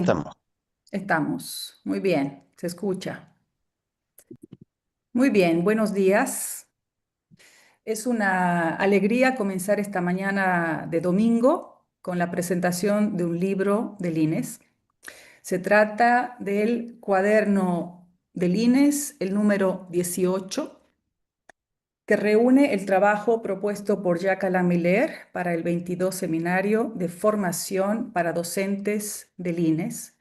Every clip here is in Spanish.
Ahí Bien, estamos. estamos. Muy bien, se escucha. Muy bien, buenos días. Es una alegría comenzar esta mañana de domingo con la presentación de un libro de Lines. Se trata del cuaderno de Lines, el número 18, que reúne el trabajo propuesto por Jacques Alain Miller para el 22 Seminario de Formación para Docentes de Lines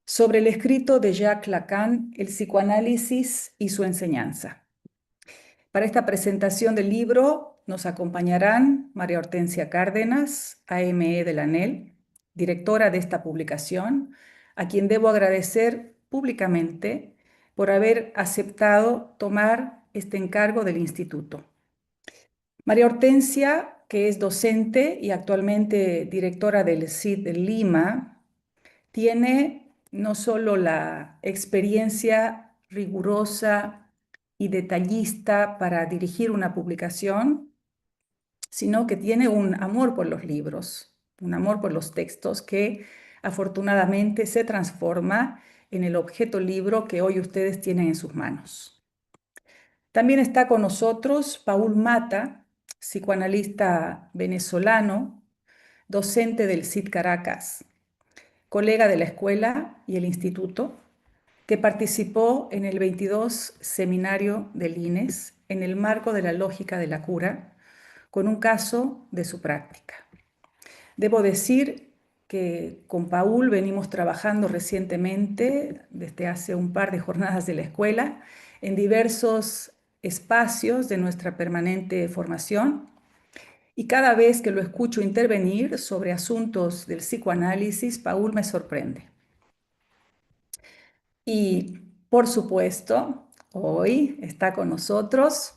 sobre el escrito de Jacques Lacan, El psicoanálisis y su enseñanza. Para esta presentación del libro nos acompañarán María Hortensia Cárdenas, AME de la ANEL, directora de esta publicación, a quien debo agradecer públicamente por haber aceptado tomar este encargo del instituto. María Hortensia, que es docente y actualmente directora del CID de Lima, tiene no solo la experiencia rigurosa y detallista para dirigir una publicación, sino que tiene un amor por los libros, un amor por los textos que afortunadamente se transforma en el objeto libro que hoy ustedes tienen en sus manos. También está con nosotros Paul Mata, psicoanalista venezolano, docente del CID Caracas, colega de la escuela y el instituto, que participó en el 22 Seminario de Lines en el marco de la lógica de la cura, con un caso de su práctica. Debo decir que con Paul venimos trabajando recientemente, desde hace un par de jornadas de la escuela, en diversos espacios de nuestra permanente formación, y cada vez que lo escucho intervenir sobre asuntos del psicoanálisis, Paul me sorprende. Y por supuesto, hoy está con nosotros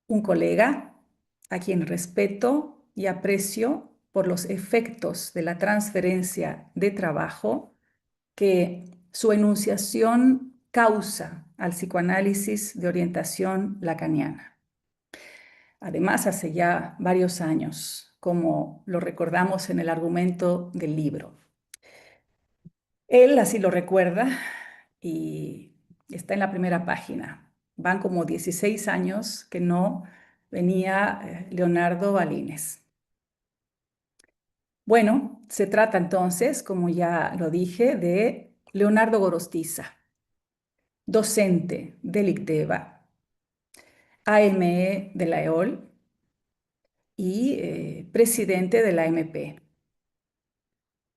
un colega a quien respeto y aprecio por los efectos de la transferencia de trabajo que su enunciación causa al psicoanálisis de orientación lacaniana. Además, hace ya varios años, como lo recordamos en el argumento del libro. Él así lo recuerda y está en la primera página. Van como 16 años que no venía Leonardo Balines. Bueno, se trata entonces, como ya lo dije, de Leonardo Gorostiza, docente del ICDEVA, AME de la EOL y presidente de la MP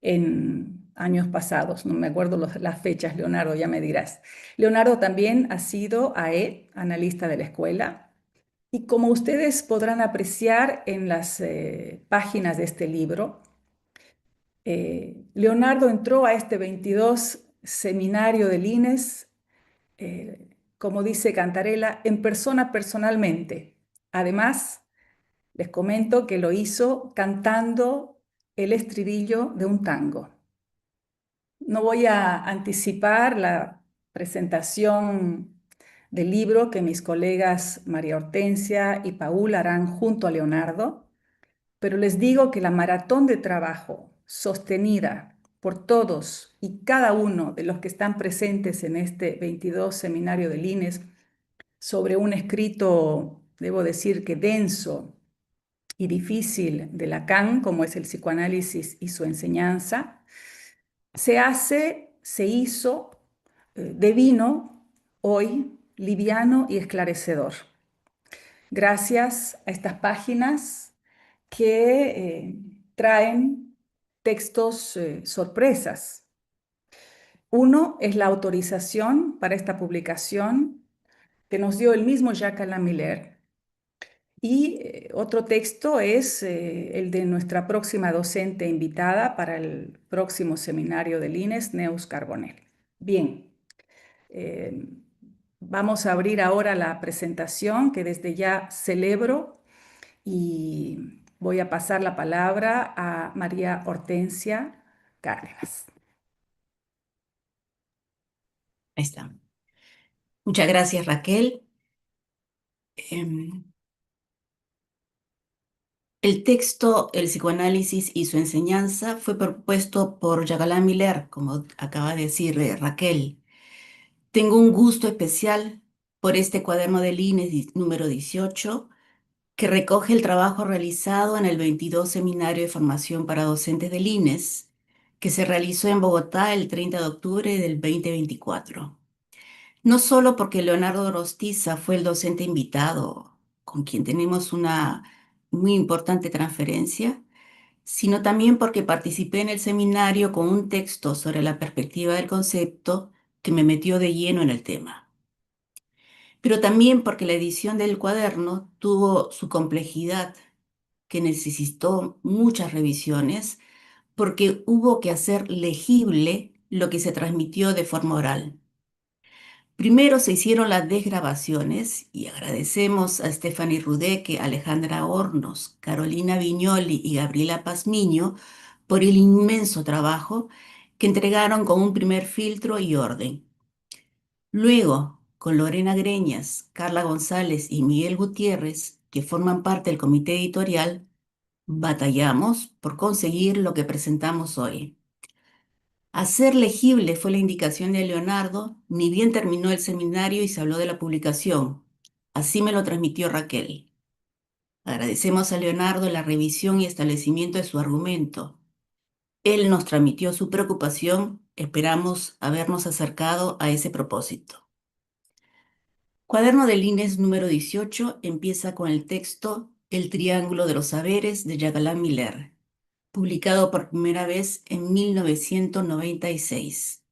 en años pasados. No me acuerdo las fechas, Leonardo, ya me dirás. Leonardo también ha sido AE, analista de la escuela, y como ustedes podrán apreciar en las páginas de este libro, Leonardo entró a este 22 seminario del INES, como dice Cantarella, en persona personalmente. Además, les comento que lo hizo cantando el estribillo de un tango. No voy a anticipar la presentación del libro que mis colegas María Hortensia y Paul harán junto a Leonardo, pero les digo que la maratón de trabajo sostenida por todos y cada uno de los que están presentes en este 22 seminario de Lines sobre un escrito, debo decir que denso y difícil de Lacan, como es el psicoanálisis y su enseñanza, se hizo, devino hoy liviano y esclarecedor. Gracias a estas páginas que traen textos sorpresas. Uno es la autorización para esta publicación que nos dio el mismo Jacques Alain Miller. Y otro texto es el de nuestra próxima docente invitada para el próximo seminario del INES, Neus Carbonell. Bien, eh, vamos a abrir ahora la presentación que desde ya celebro y voy a pasar la palabra a María Hortensia Cárdenas. Ahí está. Muchas gracias, Raquel. El texto El psicoanálisis y su enseñanza fue propuesto por Jacqueline Miller, como acaba de decir Raquel. Tengo un gusto especial por este cuaderno de líneas número 18, que recoge el trabajo realizado en el 22 Seminario de Formación para Docentes del INES, que se realizó en Bogotá el 30 de octubre del 2024. No solo porque Leonardo Rostiza fue el docente invitado, con quien tenemos una muy importante transferencia, sino también porque participé en el seminario con un texto sobre la perspectiva del concepto que me metió de lleno en el tema. Pero también porque la edición del cuaderno tuvo su complejidad, que necesitó muchas revisiones, porque hubo que hacer legible lo que se transmitió de forma oral. Primero se hicieron las desgrabaciones y agradecemos a Stephanie Rudeque, Alejandra Hornos, Carolina Viñoli y Gabriela Pazmiño por el inmenso trabajo que entregaron con un primer filtro y orden. Luego, con Lorena Greñas, Carla González y Miguel Gutiérrez, que forman parte del comité editorial, batallamos por conseguir lo que presentamos hoy. Hacer legible fue la indicación de Leonardo, ni bien terminó el seminario y se habló de la publicación. Así me lo transmitió Raquel. Agradecemos a Leonardo la revisión y establecimiento de su argumento. Él nos transmitió su preocupación, esperamos habernos acercado a ese propósito. Cuaderno de líneas número 18 empieza con el texto El Triángulo de los Saberes de Jacqueline Miller, publicado por primera vez en 1996.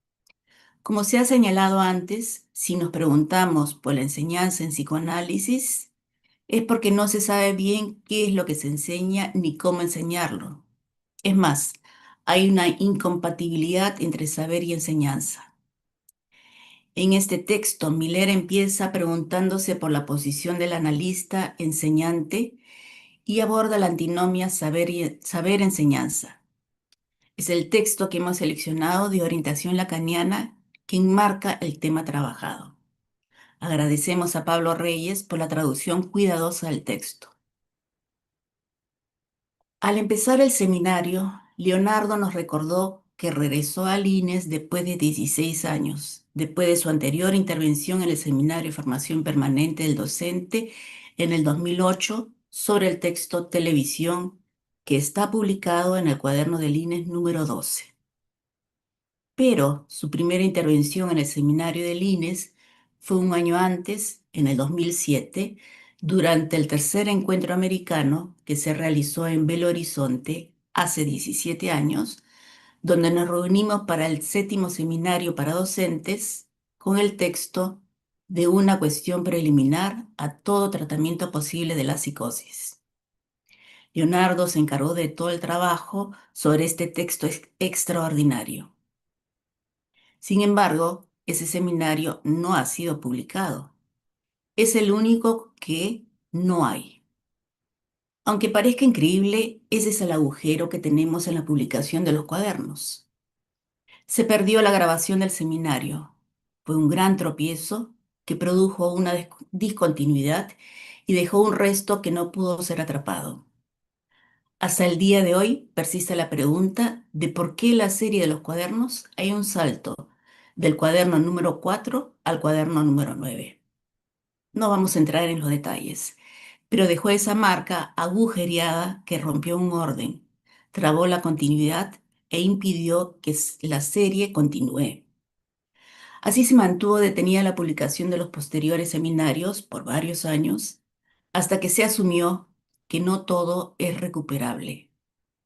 Como se ha señalado antes, si nos preguntamos por la enseñanza en psicoanálisis, es porque no se sabe bien qué es lo que se enseña ni cómo enseñarlo. Es más, hay una incompatibilidad entre saber y enseñanza. En este texto, Miller empieza preguntándose por la posición del analista enseñante y aborda la antinomia saber-enseñanza. Es el texto que hemos seleccionado de orientación lacaniana que enmarca el tema trabajado. Agradecemos a Pablo Reyes por la traducción cuidadosa del texto. Al empezar el seminario, Leonardo nos recordó que regresó a Lines después de 16 años, después de su anterior intervención en el Seminario de Formación Permanente del Docente en el 2008 sobre el texto Televisión, que está publicado en el cuaderno de Lines número 12. Pero su primera intervención en el seminario de Lines fue un año antes, en el 2007, durante el tercer encuentro americano que se realizó en Belo Horizonte hace 17 años, donde nos reunimos para el séptimo seminario para docentes con el texto de una cuestión preliminar a todo tratamiento posible de la psicosis. Leonardo se encargó de todo el trabajo sobre este texto extraordinario. Sin embargo, ese seminario no ha sido publicado. Es el único que no hay. Aunque parezca increíble, ese es el agujero que tenemos en la publicación de los cuadernos. Se perdió la grabación del seminario. Fue un gran tropiezo que produjo una discontinuidad y dejó un resto que no pudo ser atrapado. Hasta el día de hoy persiste la pregunta de por qué en la serie de los cuadernos hay un salto del cuaderno número 4 al cuaderno número 9. No vamos a entrar en los detalles, pero dejó esa marca agujereada que rompió un orden, trabó la continuidad e impidió que la serie continúe. Así se mantuvo detenida la publicación de los posteriores seminarios por varios años, hasta que se asumió que no todo es recuperable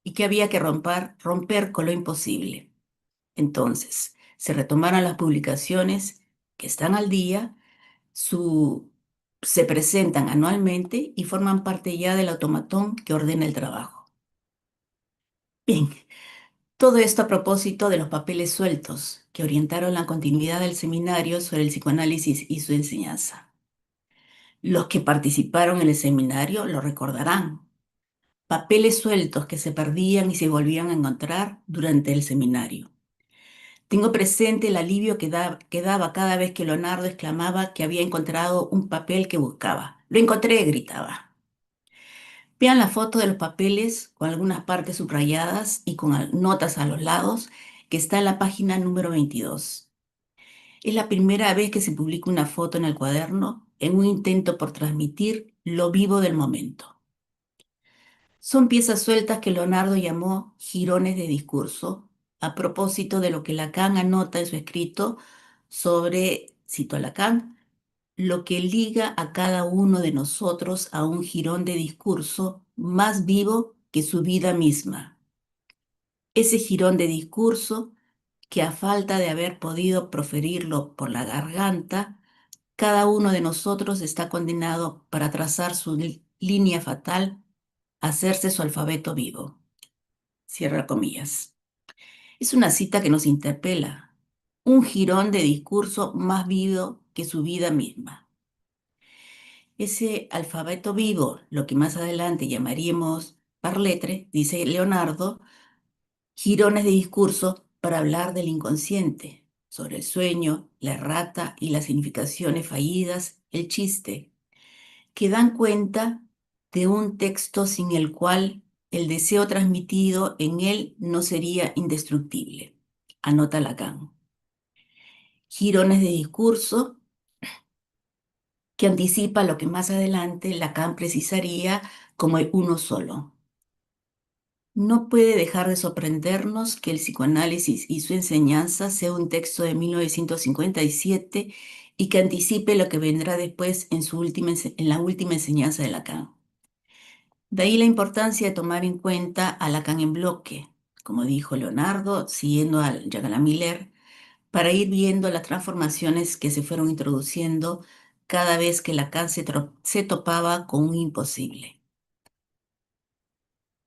y que había que romper con lo imposible. Entonces, se retomaron las publicaciones que están al día, se presentan anualmente y forman parte ya del automatón que ordena el trabajo. Bien, todo esto a propósito de los papeles sueltos que orientaron la continuidad del seminario sobre el psicoanálisis y su enseñanza. Los que participaron en el seminario lo recordarán. Papeles sueltos que se perdían y se volvían a encontrar durante el seminario. Tengo presente el alivio que daba cada vez que Leonardo exclamaba que había encontrado un papel que buscaba. ¡Lo encontré!, gritaba. Vean la foto de los papeles con algunas partes subrayadas y con notas a los lados que está en la página número 22. Es la primera vez que se publica una foto en el cuaderno en un intento por transmitir lo vivo del momento. Son piezas sueltas que Leonardo llamó jirones de discurso a propósito de lo que Lacan anota en su escrito sobre, cito a Lacan, lo que liga a cada uno de nosotros a un jirón de discurso más vivo que su vida misma. Ese jirón de discurso que a falta de haber podido proferirlo por la garganta, cada uno de nosotros está condenado para trazar su línea fatal, hacerse su alfabeto vivo. Cierra comillas. Es una cita que nos interpela, un jirón de discurso más vivo que su vida misma. Ese alfabeto vivo, lo que más adelante llamaríamos par lettre, dice Leonardo, girones de discurso para hablar del inconsciente, sobre el sueño, la errata y las significaciones fallidas, el chiste, que dan cuenta de un texto sin el cual el deseo transmitido en él no sería indestructible. Anota Lacan. Girones de discurso que anticipa lo que más adelante Lacan precisaría como el uno solo. No puede dejar de sorprendernos que el psicoanálisis y su enseñanza sea un texto de 1957 y que anticipe lo que vendrá después en la última enseñanza de Lacan. De ahí la importancia de tomar en cuenta a Lacan en bloque, como dijo Leonardo, siguiendo a Jacques Miller, para ir viendo las transformaciones que se fueron introduciendo cada vez que Lacan se topaba con un imposible.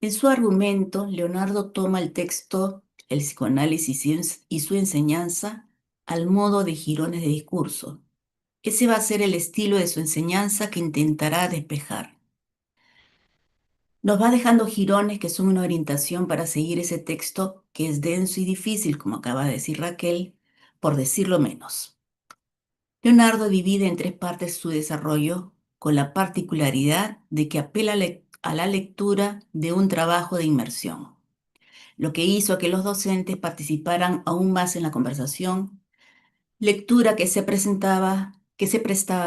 En su argumento, Leonardo toma el texto, el psicoanálisis y su enseñanza al modo de jirones de discurso. Ese va a ser el estilo de su enseñanza que intentará despejar. Nos va dejando jirones que son una orientación para seguir ese texto que es denso y difícil, como acaba de decir Raquel, por decirlo menos. Leonardo divide en tres partes su desarrollo con la particularidad de que apela a la lectura de un trabajo de inmersión, lo que hizo que los docentes participaran aún más en la conversación, lectura que se prestaba,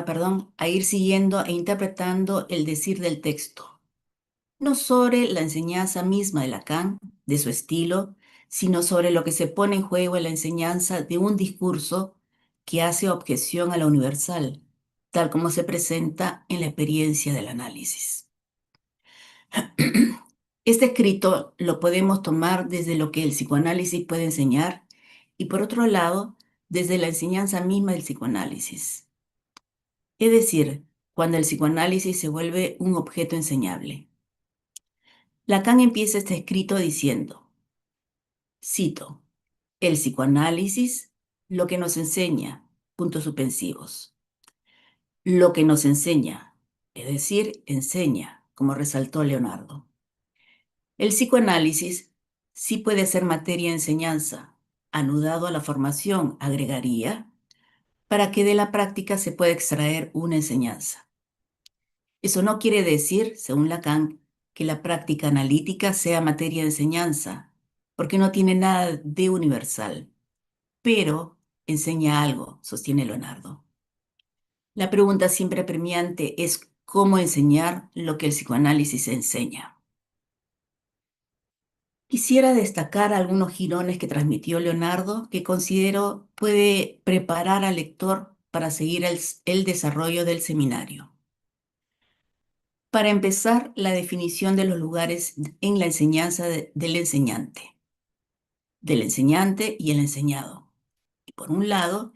perdón, a ir siguiendo e interpretando el decir del texto, no sobre la enseñanza misma de Lacan, de su estilo, sino sobre lo que se pone en juego en la enseñanza de un discurso que hace objeción a la universal, tal como se presenta en la experiencia del análisis. Este escrito lo podemos tomar desde lo que el psicoanálisis puede enseñar y por otro lado, desde la enseñanza misma del psicoanálisis. Es decir, cuando el psicoanálisis se vuelve un objeto enseñable. Lacan empieza este escrito diciendo, cito, el psicoanálisis, lo que nos enseña, puntos suspensivos. Lo que nos enseña, es decir, enseña, como resaltó Leonardo. El psicoanálisis sí puede ser materia de enseñanza, anudado a la formación, agregaría, para que de la práctica se pueda extraer una enseñanza. Eso no quiere decir, según Lacan, que la práctica analítica sea materia de enseñanza, porque no tiene nada de universal, pero enseña algo, sostiene Leonardo. La pregunta siempre premiante es cómo enseñar lo que el psicoanálisis enseña. Quisiera destacar algunos jirones que transmitió Leonardo que considero puede preparar al lector para seguir el desarrollo del seminario. Para empezar, la definición de los lugares en la enseñanza del enseñante y el enseñado. Y por un lado,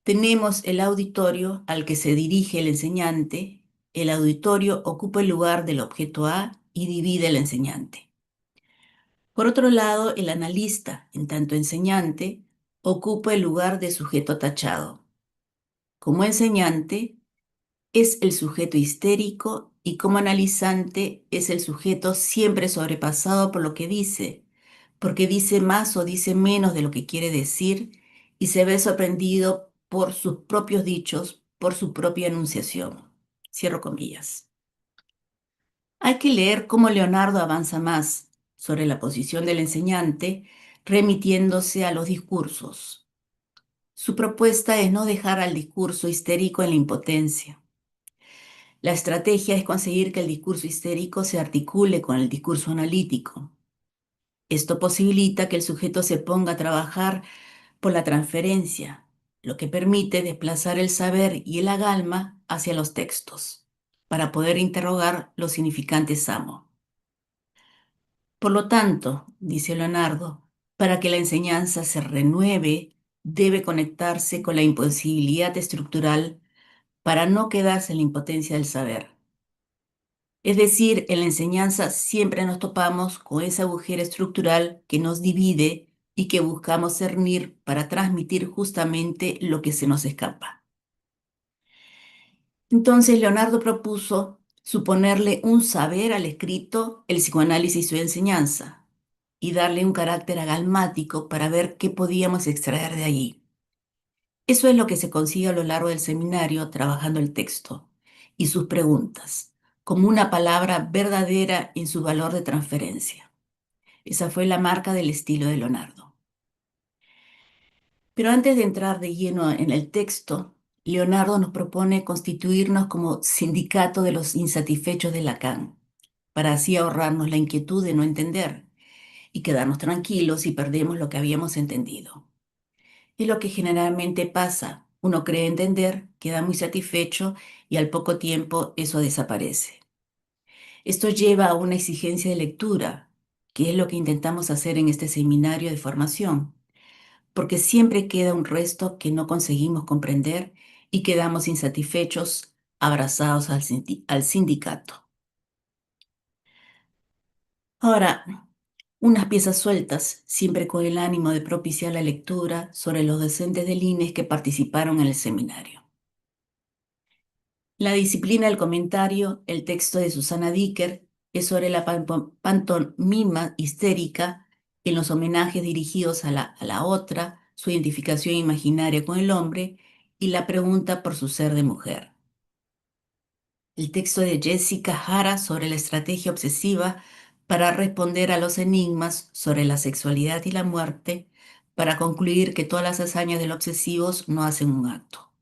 tenemos el auditorio al que se dirige el enseñante. El auditorio ocupa el lugar del objeto A y divide al enseñante. Por otro lado, el analista, en tanto enseñante, ocupa el lugar de sujeto tachado. Como enseñante, es el sujeto histérico y como analizante es el sujeto siempre sobrepasado por lo que dice, porque dice más o dice menos de lo que quiere decir y se ve sorprendido por sus propios dichos, por su propia enunciación. Cierro comillas. Hay que leer cómo Leonardo avanza más sobre la posición del enseñante, remitiéndose a los discursos. Su propuesta es no dejar al discurso histérico en la impotencia. La estrategia es conseguir que el discurso histérico se articule con el discurso analítico. Esto posibilita que el sujeto se ponga a trabajar por la transferencia, lo que permite desplazar el saber y el agalma hacia los textos, para poder interrogar los significantes amo. Por lo tanto, dice Leonardo, para que la enseñanza se renueve, debe conectarse con la imposibilidad estructural para no quedarse en la impotencia del saber. Es decir, en la enseñanza siempre nos topamos con ese agujero estructural que nos divide y que buscamos cernir para transmitir justamente lo que se nos escapa. Entonces, Leonardo propuso suponerle un saber al escrito, el psicoanálisis y su enseñanza, y darle un carácter agalmático para ver qué podíamos extraer de allí. Eso es lo que se consigue a lo largo del seminario trabajando el texto y sus preguntas, como una palabra verdadera en su valor de transferencia. Esa fue la marca del estilo de Leonardo. Pero antes de entrar de lleno en el texto, Leonardo nos propone constituirnos como sindicato de los insatisfechos de Lacan, para así ahorrarnos la inquietud de no entender y quedarnos tranquilos si perdemos lo que habíamos entendido. Es lo que generalmente pasa. Uno cree entender, queda muy satisfecho y al poco tiempo eso desaparece. Esto lleva a una exigencia de lectura, que es lo que intentamos hacer en este seminario de formación, porque siempre queda un resto que no conseguimos comprender y quedamos insatisfechos, abrazados al sindicato. Ahora, unas piezas sueltas, siempre con el ánimo de propiciar la lectura sobre los docentes del INES que participaron en el seminario. La disciplina del comentario, el texto de Susana Dicker, es sobre la pantomima histérica en los homenajes dirigidos a la otra, su identificación imaginaria con el hombre y la pregunta por su ser de mujer. El texto de Jessica Jara sobre la estrategia obsesiva para responder a los enigmas sobre la sexualidad y la muerte, para concluir que todas las hazañas de los obsesivos no hacen un acto.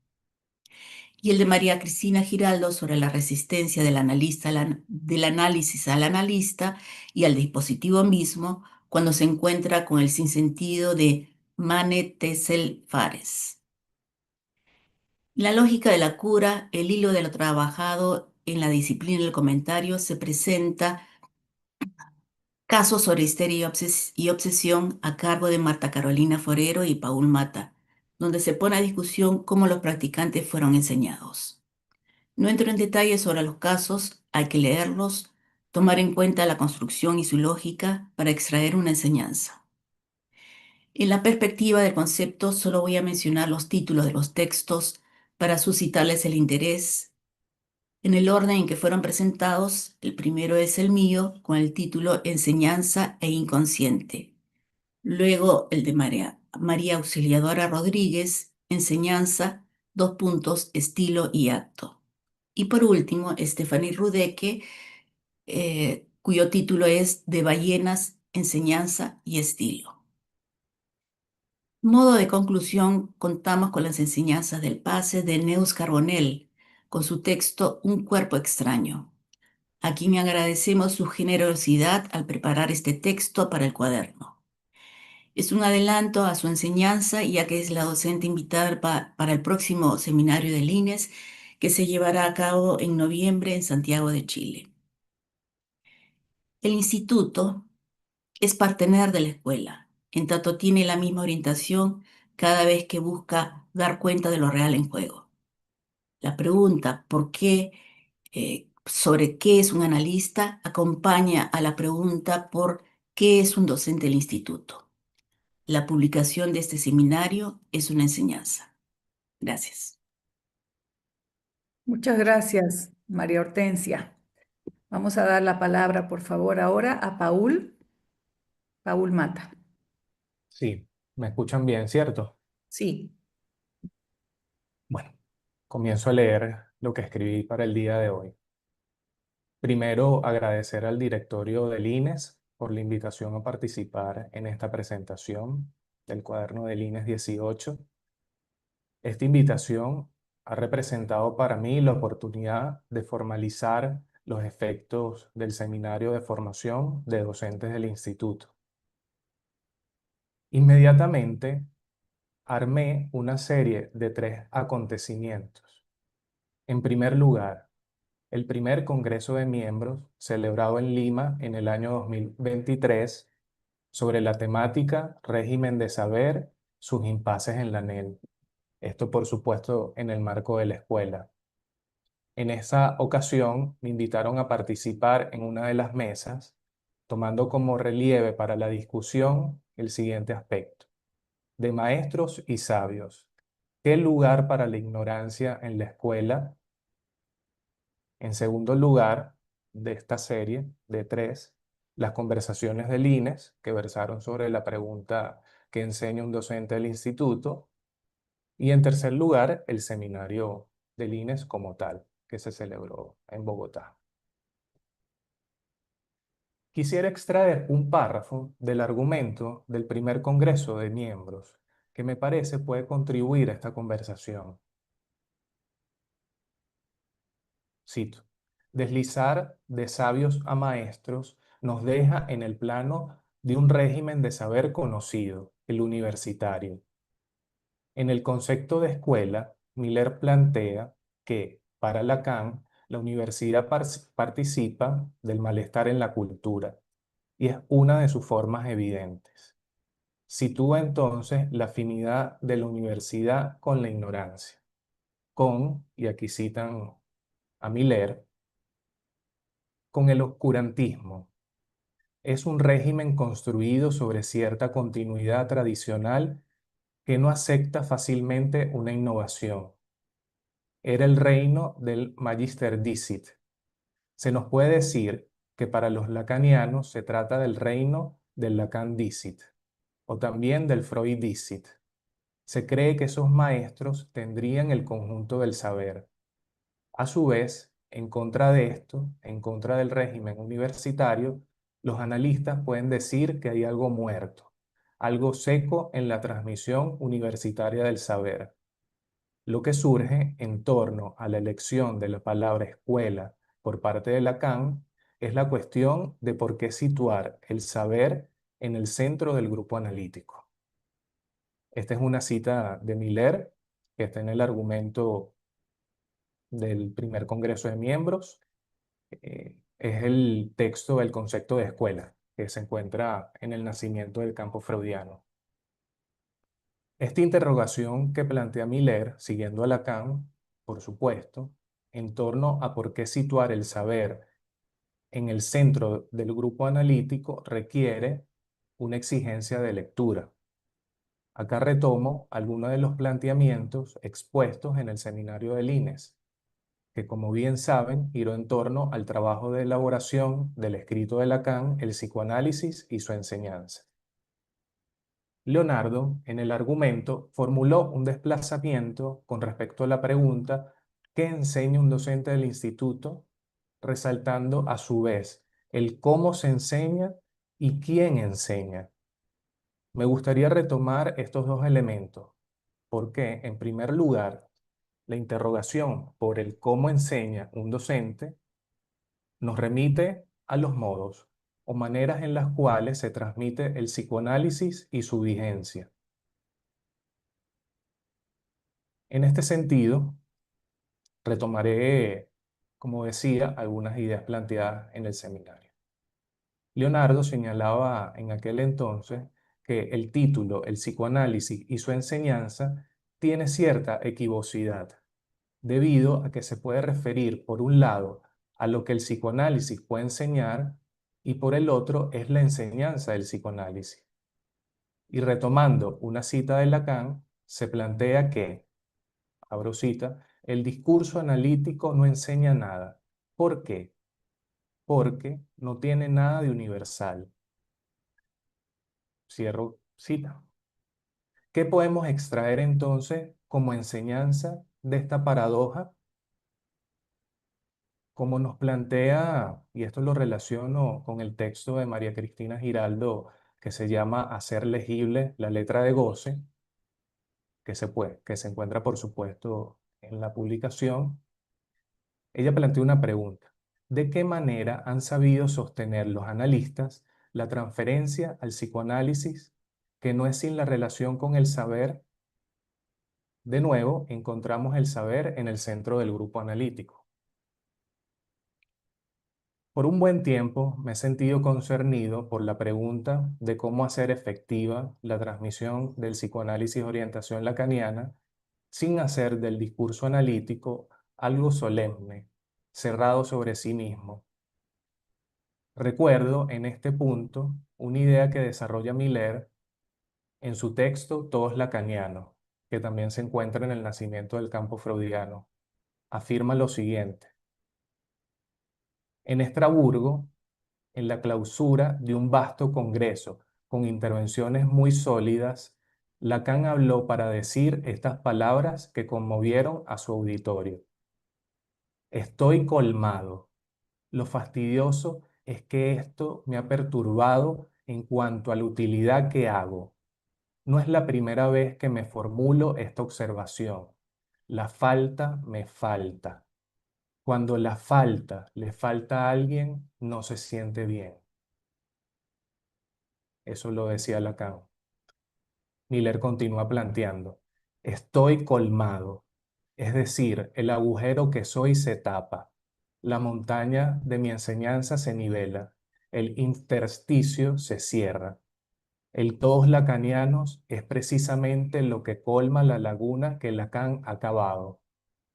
Y el de María Cristina Giraldo sobre la resistencia del analista del análisis al analista y al dispositivo mismo cuando se encuentra con el sinsentido de Mane Tessel Fares. La lógica de la cura, el hilo de lo trabajado en la disciplina del comentario, se presenta casos sobre histeria y obsesión a cargo de Marta Carolina Forero y Paul Mata, donde se pone a discusión cómo los practicantes fueron enseñados. No entro en detalles sobre los casos, hay que leerlos, tomar en cuenta la construcción y su lógica para extraer una enseñanza. En la perspectiva del concepto, solo voy a mencionar los títulos de los textos para suscitarles el interés. En el orden en que fueron presentados, el primero es el mío, con el título Enseñanza e Inconsciente. Luego el de María Auxiliadora Rodríguez, Enseñanza, dos puntos, estilo y acto. Y por último, Stephanie Rudeke, cuyo título es De ballenas, enseñanza y estilo. Modo de conclusión, contamos con las enseñanzas del Pase de Neus Carbonell, con su texto Un cuerpo extraño, a quien agradecemos su generosidad al preparar este texto para el cuaderno. Es un adelanto a su enseñanza, ya que es la docente invitada para el próximo seminario del INES, que se llevará a cabo en noviembre en Santiago de Chile. El instituto es partener de la escuela, en tanto tiene la misma orientación cada vez que busca dar cuenta de lo real en juego. La pregunta ¿por qué? Sobre qué es un analista acompaña a la pregunta por qué es un docente del instituto. La publicación de este seminario es una enseñanza. Gracias. Muchas gracias, María Hortensia. Vamos a dar la palabra, por favor, ahora a Paul Mata. Sí, me escuchan bien, ¿cierto? Sí. Bueno, comienzo a leer lo que escribí para el día de hoy. Primero, agradecer al directorio del INES por la invitación a participar en esta presentación del cuaderno del INES 18. Esta invitación ha representado para mí la oportunidad de formalizar los efectos del seminario de formación de docentes del instituto. Inmediatamente armé una serie de 3 acontecimientos. En primer lugar, el primer Congreso de Miembros, celebrado en Lima en el año 2023, sobre la temática Régimen de Saber, sus impases en la ANEL. Esto, por supuesto, en el marco de la escuela. En esa ocasión me invitaron a participar en una de las mesas, tomando como relieve para la discusión el siguiente aspecto: de maestros y sabios. ¿Qué lugar para la ignorancia en la escuela? En segundo lugar, de esta serie de 3, las conversaciones del INES, que versaron sobre la pregunta ¿qué enseña un docente del instituto? Y en tercer lugar, el seminario del INES como tal, que se celebró en Bogotá. Quisiera extraer un párrafo del argumento del primer Congreso de Miembros, que me parece puede contribuir a esta conversación. Cito: deslizar de sabios a maestros nos deja en el plano de un régimen de saber conocido, el universitario. En el concepto de escuela, Miller plantea que, para Lacan, la universidad participa del malestar en la cultura y es una de sus formas evidentes. Sitúa entonces la afinidad de la universidad con la ignorancia, y aquí citan a Miller, con el oscurantismo. Es un régimen construido sobre cierta continuidad tradicional que no acepta fácilmente una innovación. Era el reino del Magister Dicit. Se nos puede decir que para los lacanianos se trata del reino del Lacan Dicit, o también del Freud Dicit. Se cree que esos maestros tendrían el conjunto del saber. A su vez, en contra de esto, en contra del régimen universitario, los analistas pueden decir que hay algo muerto, algo seco en la transmisión universitaria del saber. Lo que surge en torno a la elección de la palabra escuela por parte de Lacan es la cuestión de por qué situar el saber en el centro del grupo analítico. Esta es una cita de Miller, que está en el argumento del primer Congreso de Miembros. Es el texto del concepto de escuela, que se encuentra en el nacimiento del campo freudiano. Esta interrogación que plantea Miller, siguiendo a Lacan, por supuesto, en torno a por qué situar el saber en el centro del grupo analítico, requiere una exigencia de lectura. Acá retomo algunos de los planteamientos expuestos en el seminario del INES, que, como bien saben, giró en torno al trabajo de elaboración del escrito de Lacan, el psicoanálisis y su enseñanza. Leonardo, en el argumento, formuló un desplazamiento con respecto a la pregunta ¿qué enseña un docente del instituto?, resaltando a su vez el cómo se enseña y quién enseña. Me gustaría retomar estos dos elementos, porque, en primer lugar, la interrogación por el cómo enseña un docente nos remite a los modos o maneras en las cuales se transmite el psicoanálisis y su vigencia. En este sentido, retomaré, como decía, algunas ideas planteadas en el seminario. Leonardo señalaba en aquel entonces que el título, el psicoanálisis y su enseñanza, tiene cierta equivocidad, debido a que se puede referir, por un lado, a lo que el psicoanálisis puede enseñar y por el otro es la enseñanza del psicoanálisis. Y retomando una cita de Lacan, se plantea que, abro cita, el discurso analítico no enseña nada. ¿Por qué? Porque no tiene nada de universal. Cierro cita. ¿Qué podemos extraer entonces como enseñanza de esta paradoja? Como nos plantea, y esto lo relaciono con el texto de María Cristina Giraldo, que se llama Hacer legible la letra de goce, que se encuentra, por supuesto, en la publicación, ella plantea una pregunta. ¿De qué manera han sabido sostener los analistas la transferencia al psicoanálisis que no es sin la relación con el saber? De nuevo, encontramos el saber en el centro del grupo analítico. Por un buen tiempo me he sentido concernido por la pregunta de cómo hacer efectiva la transmisión del psicoanálisis de orientación lacaniana sin hacer del discurso analítico algo solemne, cerrado sobre sí mismo. Recuerdo en este punto una idea que desarrolla Miller en su texto Todos lacanianos, que también se encuentra en el nacimiento del campo freudiano. Afirma lo siguiente. En Estrasburgo, en la clausura de un vasto congreso con intervenciones muy sólidas, Lacan habló para decir estas palabras que conmovieron a su auditorio. Estoy colmado. Lo fastidioso es que esto me ha perturbado en cuanto a la utilidad que hago. No es la primera vez que me formulo esta observación. La falta me falta. Cuando la falta le falta a alguien, no se siente bien. Eso lo decía Lacan. Miller continúa planteando, estoy colmado, es decir, el agujero que soy se tapa, la montaña de mi enseñanza se nivela, el intersticio se cierra. El todos lacanianos es precisamente lo que colma la laguna que Lacan ha cavado.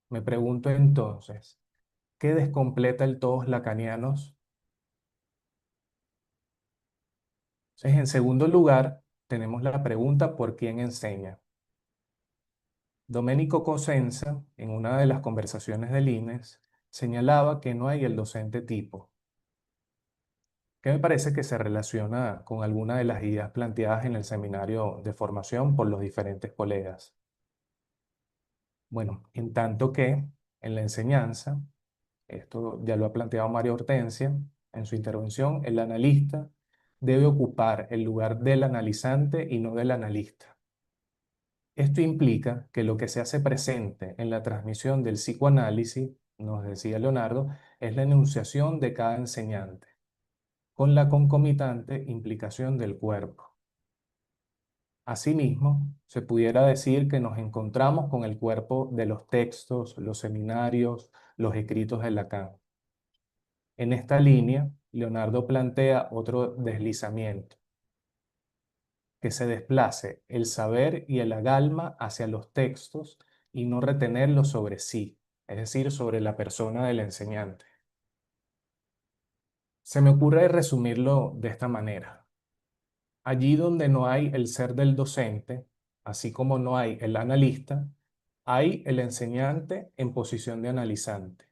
Me pregunto entonces, ¿qué descompleta el todos lacanianos? Entonces, en segundo lugar, tenemos la pregunta ¿por quién enseña? Domenico Cosenza, en una de las conversaciones del INES, señalaba que no hay el docente tipo, que me parece que se relaciona con alguna de las ideas planteadas en el seminario de formación por los diferentes colegas. Bueno, en tanto que en la enseñanza, esto ya lo ha planteado María Hortensia en su intervención, el analista debe ocupar el lugar del analizante y no del analista. Esto implica que lo que se hace presente en la transmisión del psicoanálisis, nos decía Leonardo, es la enunciación de cada enseñante, con la concomitante implicación del cuerpo. Asimismo, se pudiera decir que nos encontramos con el cuerpo de los textos, los seminarios, los escritos de Lacan. En esta línea, Leonardo plantea otro deslizamiento, que se desplace el saber y el agalma hacia los textos y no retenerlos sobre sí, es decir, sobre la persona del enseñante. Se me ocurre resumirlo de esta manera. Allí donde no hay el ser del docente, así como no hay el analista, hay el enseñante en posición de analizante.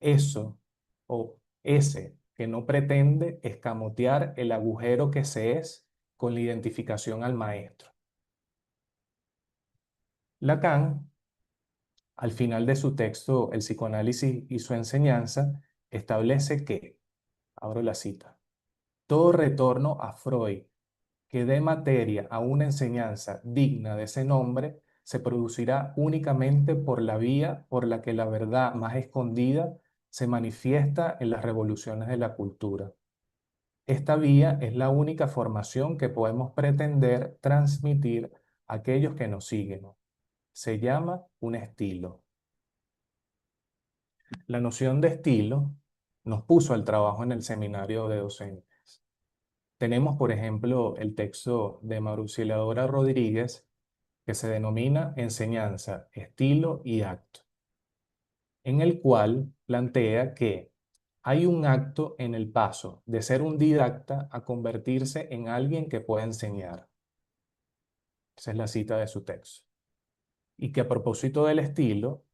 Eso o ese que no pretende escamotear el agujero que se es con la identificación al maestro. Lacan, al final de su texto El psicoanálisis y su enseñanza, establece que, abro la cita, todo retorno a Freud que dé materia a una enseñanza digna de ese nombre se producirá únicamente por la vía por la que la verdad más escondida se manifiesta en las revoluciones de la cultura. Esta vía es la única formación que podemos pretender transmitir a aquellos que nos siguen. Se llama un estilo. La noción de estilo nos puso al trabajo en el seminario de docentes. Tenemos, por ejemplo, el texto de Marusiladora Rodríguez que se denomina Enseñanza, Estilo y Acto, en el cual plantea que hay un acto en el paso de ser un didacta a convertirse en alguien que pueda enseñar. Esa es la cita de su texto. Y que a propósito del estilo,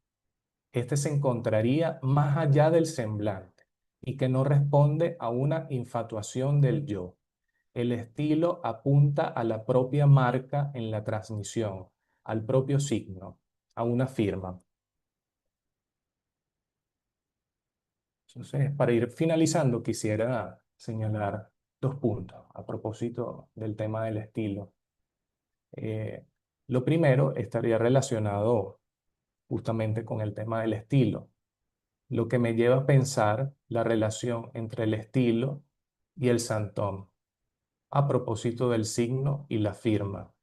este se encontraría más allá del semblante y que no responde a una infatuación del yo. El estilo apunta a la propia marca en la transmisión, al propio signo, a una firma. Entonces, para ir finalizando, quisiera señalar dos puntos a propósito del tema del estilo. Eh, lo primero estaría relacionado justamente con el tema del estilo, lo que me lleva a pensar la relación entre el estilo y el santón, a propósito del signo y la firma.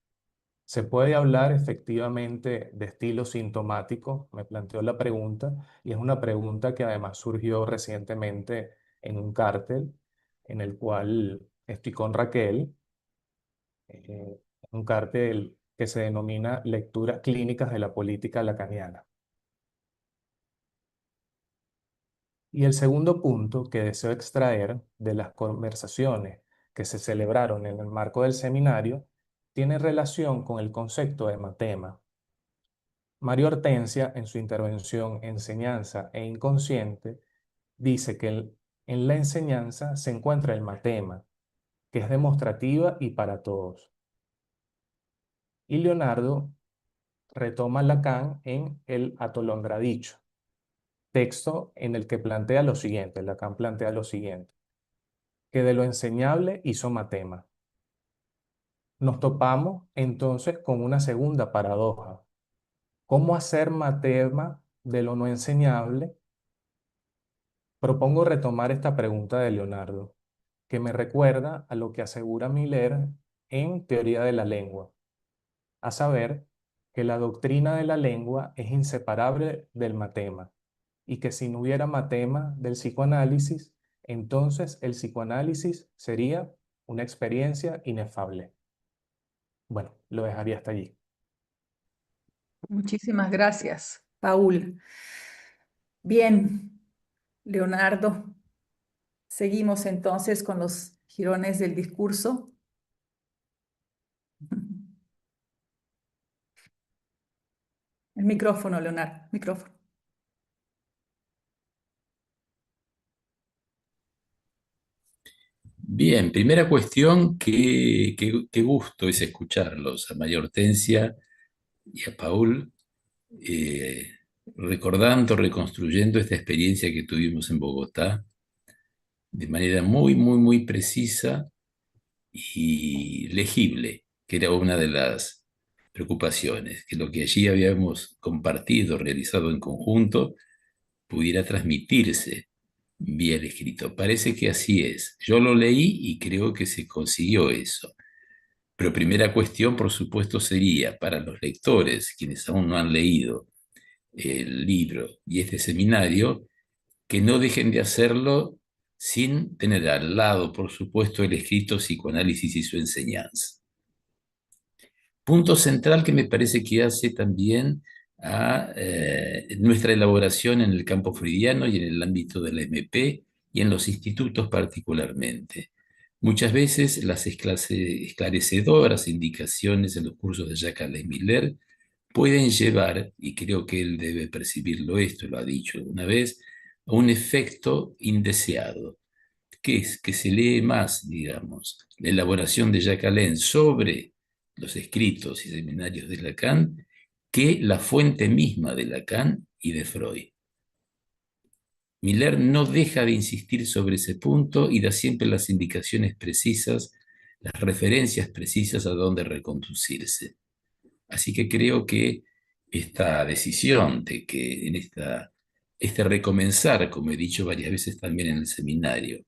¿Se puede hablar efectivamente de estilo sintomático? Me planteó la pregunta y es una pregunta que además surgió recientemente en un cártel en el cual estoy con Raquel, un cártel que se denomina Lecturas Clínicas de la Política Lacaniana. Y el segundo punto que deseo extraer de las conversaciones que se celebraron en el marco del seminario tiene relación con el concepto de matema. Mario Hortensia, en su intervención Enseñanza e Inconsciente, dice que en la enseñanza se encuentra el matema, que es demostrativa y para todos. Y Leonardo retoma Lacan en el Atolondradicho, texto en el que plantea lo siguiente, Lacan plantea lo siguiente, que de lo enseñable hizo matema. Nos topamos entonces con una segunda paradoja. ¿Cómo hacer matema de lo no enseñable? Propongo retomar esta pregunta de Leonardo, que me recuerda a lo que asegura Miller en Teoría de la Lengua, a saber que la doctrina de la lengua es inseparable del matema y que si no hubiera matema del psicoanálisis, entonces el psicoanálisis sería una experiencia inefable. Bueno, lo dejaría hasta allí. Muchísimas gracias, Paul. Bien, Leonardo, seguimos entonces con los jirones del discurso. El micrófono, Leonardo, micrófono. Bien, primera cuestión, qué gusto es escucharlos, a María Hortensia y a Paul, eh, recordando, reconstruyendo esta experiencia que tuvimos en Bogotá de manera muy, muy, muy precisa y legible, que era una de las preocupaciones, que lo que allí habíamos compartido, realizado en conjunto, pudiera transmitirse vía el escrito. Parece que así es. Yo lo leí y creo que se consiguió eso. Pero primera cuestión, por supuesto, sería para los lectores, quienes aún no han leído el libro y este seminario, que no dejen de hacerlo sin tener al lado, por supuesto, el escrito Psicoanálisis y su enseñanza. Punto central que me parece que hace también a nuestra elaboración en el campo freudiano y en el ámbito de la MP y en los institutos particularmente. Muchas veces las esclarecedoras indicaciones en los cursos de Jacques Alain Miller pueden llevar, y creo que él debe percibirlo esto, lo ha dicho una vez, a un efecto indeseado, que es que se lee más, digamos, la elaboración de Jacques Alain sobre los escritos y seminarios de Lacan que la fuente misma de Lacan y de Freud. Miller no deja de insistir sobre ese punto y da siempre las indicaciones precisas, las referencias precisas a dónde reconducirse. Así que creo que esta decisión de que en este recomenzar, como he dicho varias veces también en el seminario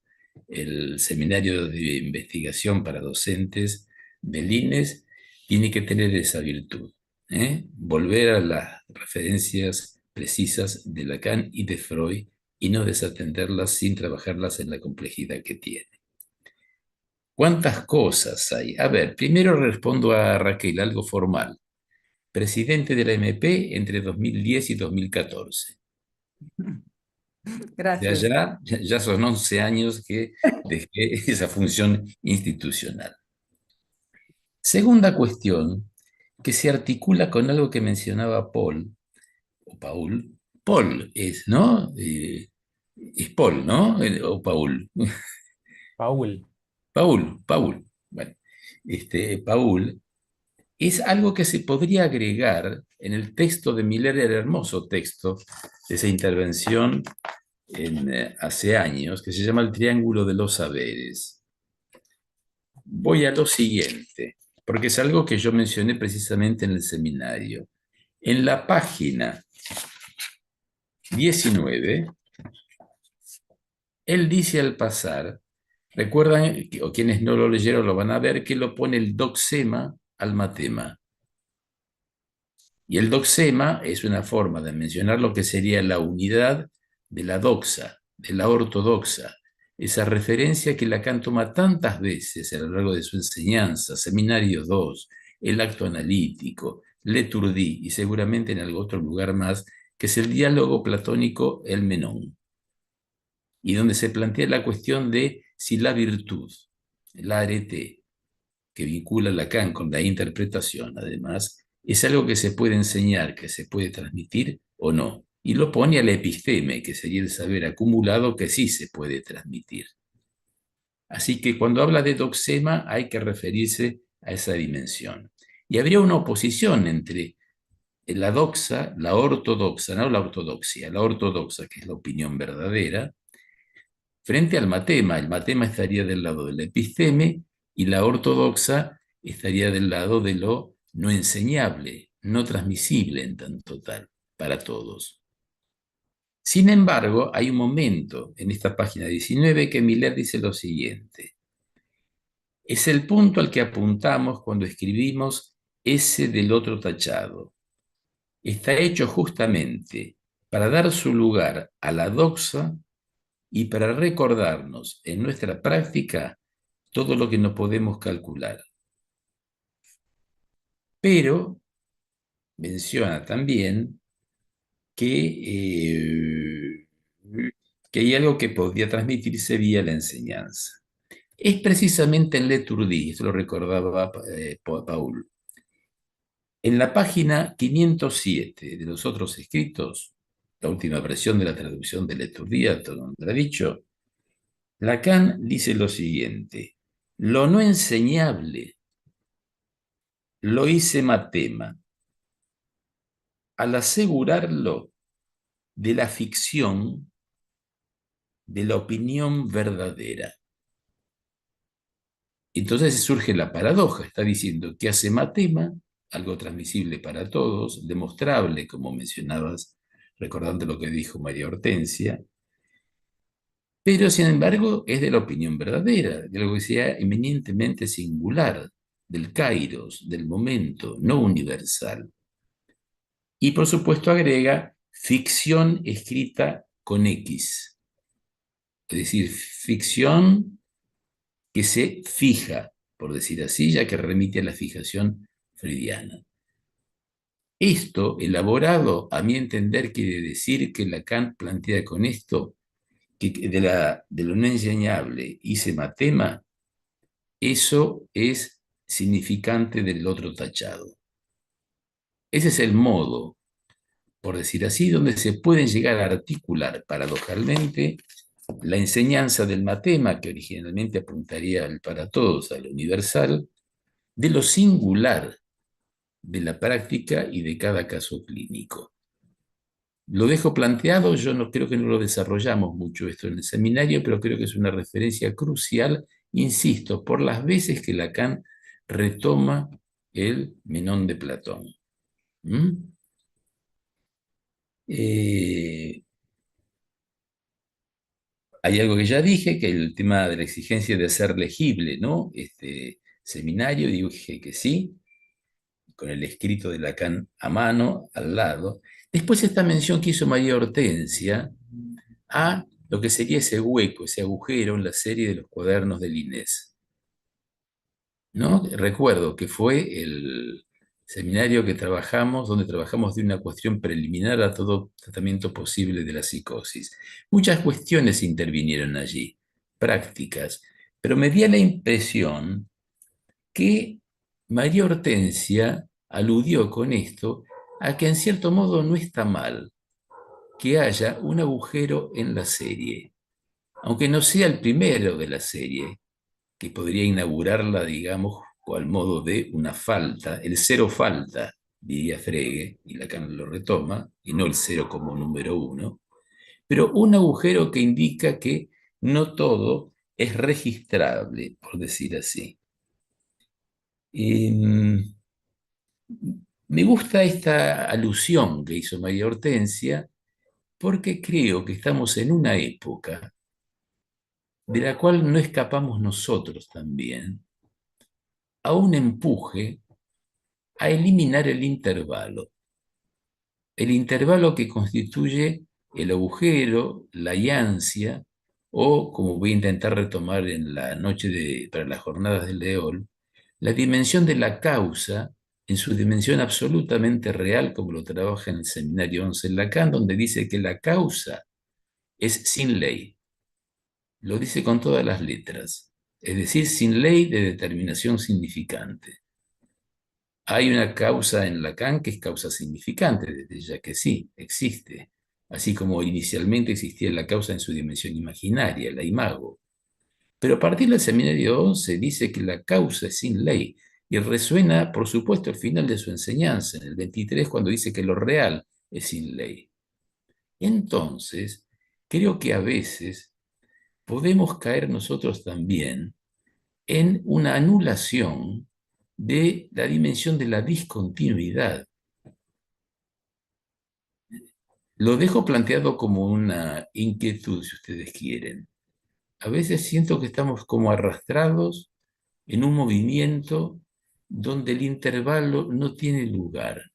de investigación para docentes del INES, tiene que tener esa virtud, volver a las referencias precisas de Lacan y de Freud y no desatenderlas sin trabajarlas en la complejidad que tiene. ¿Cuántas cosas hay? A ver, primero respondo a Raquel, algo formal. Presidente de la MP entre 2010 y 2014. Gracias. Ya son 11 años que dejé esa función institucional. Segunda cuestión, que se articula con algo que mencionaba Paul, o Paul. Paul es, ¿no? Es Paul, ¿no? O Paul. Paul. Paul. Bueno, Paul es algo que se podría agregar en el texto de Miller, el hermoso texto de esa intervención hace años, que se llama el Triángulo de los Saberes. Voy a lo siguiente, porque es algo que yo mencioné precisamente en el seminario. En la página 19, él dice al pasar, recuerdan, o quienes no lo leyeron lo van a ver, que lo pone el doxema al matema. Y el doxema es una forma de mencionar lo que sería la unidad de la doxa, de la ortodoxa, esa referencia que Lacan toma tantas veces a lo largo de su enseñanza, Seminario 2, el acto analítico, L'Etourdi y seguramente en algún otro lugar más, que es el diálogo platónico El Menón, y donde se plantea la cuestión de si la virtud, la arete, que vincula Lacan con la interpretación, además, es algo que se puede enseñar, que se puede transmitir o no. Y lo pone al episteme, que sería el saber acumulado que sí se puede transmitir. Así que cuando habla de doxema hay que referirse a esa dimensión. Y habría una oposición entre la doxa, la ortodoxa, no la ortodoxia, la ortodoxa, que es la opinión verdadera, frente al matema. El matema estaría del lado del episteme y la ortodoxa estaría del lado de lo no enseñable, no transmisible en tanto tal, para todos. Sin embargo, hay un momento en esta página 19 que Miller dice lo siguiente. Es el punto al que apuntamos cuando escribimos ese del otro tachado. Está hecho justamente para dar su lugar a la doxa y para recordarnos en nuestra práctica todo lo que no podemos calcular. Pero menciona también que hay algo que podría transmitirse vía la enseñanza. Es precisamente en L'Etourdi, esto lo recordaba Paul. En la página 507 de los otros escritos, la última versión de la traducción de L'Etourdi, todo lo ha dicho, Lacan dice lo siguiente: lo no enseñable lo hice matema al asegurarlo de la ficción de la opinión verdadera. Entonces surge la paradoja, está diciendo que hace matema, algo transmisible para todos, demostrable, como mencionabas, recordando lo que dijo María Hortensia, pero sin embargo es de la opinión verdadera, de algo que sea eminentemente singular, del kairos, del momento, no universal. Y por supuesto agrega ficción escrita con X, es decir, ficción que se fija, por decir así, ya que remite a la fijación freudiana. Esto, elaborado, a mi entender, quiere decir que Lacan plantea con esto que de lo no enseñable hice matema, eso es significante del otro tachado. Ese es el modo, por decir así, donde se pueden llegar a articular paradojalmente la enseñanza del matema, que originalmente apuntaría al para todos, al universal, de lo singular de la práctica y de cada caso clínico. Lo dejo planteado, yo no creo que no lo desarrollamos mucho esto en el seminario, pero creo que es una referencia crucial, insisto, por las veces que Lacan retoma el Menón de Platón. Hay algo que ya dije, que el tema de la exigencia de ser legible, ¿no? Este seminario, dije que sí, con el escrito de Lacan a mano, al lado. Después esta mención que hizo María Hortensia a lo que sería ese hueco, ese agujero en la serie de los cuadernos de Inés. ¿No? Recuerdo que fue el seminario que trabajamos, donde trabajamos de una cuestión preliminar a todo tratamiento posible de la psicosis. Muchas cuestiones intervinieron allí, prácticas, pero me dio la impresión que María Hortensia aludió con esto a que en cierto modo no está mal que haya un agujero en la serie, aunque no sea el primero de la serie, que podría inaugurarla, digamos, al modo de una falta, el cero falta, diría Frege, y Lacan lo retoma, y no el cero como número uno, pero un agujero que indica que no todo es registrable, por decir así. Me gusta esta alusión que hizo María Hortensia porque creo que estamos en una época de la cual no escapamos nosotros también, a un empuje a eliminar el intervalo que constituye el agujero, la yancia, o, como voy a intentar retomar en la noche para las jornadas del Leol, la dimensión de la causa en su dimensión absolutamente real, como lo trabaja en el Seminario 11 en Lacan, donde dice que la causa es sin ley. Lo dice con todas las letras, es decir, sin ley de determinación significante. Hay una causa en Lacan que es causa significante, desde ya que sí, existe, así como inicialmente existía la causa en su dimensión imaginaria, la imago. Pero a partir del Seminario 11 dice que la causa es sin ley, y resuena, por supuesto, al final de su enseñanza, en el 23, cuando dice que lo real es sin ley. Entonces, creo que a veces podemos caer nosotros también en una anulación de la dimensión de la discontinuidad. Lo dejo planteado como una inquietud, si ustedes quieren. A veces siento que estamos como arrastrados en un movimiento donde el intervalo no tiene lugar,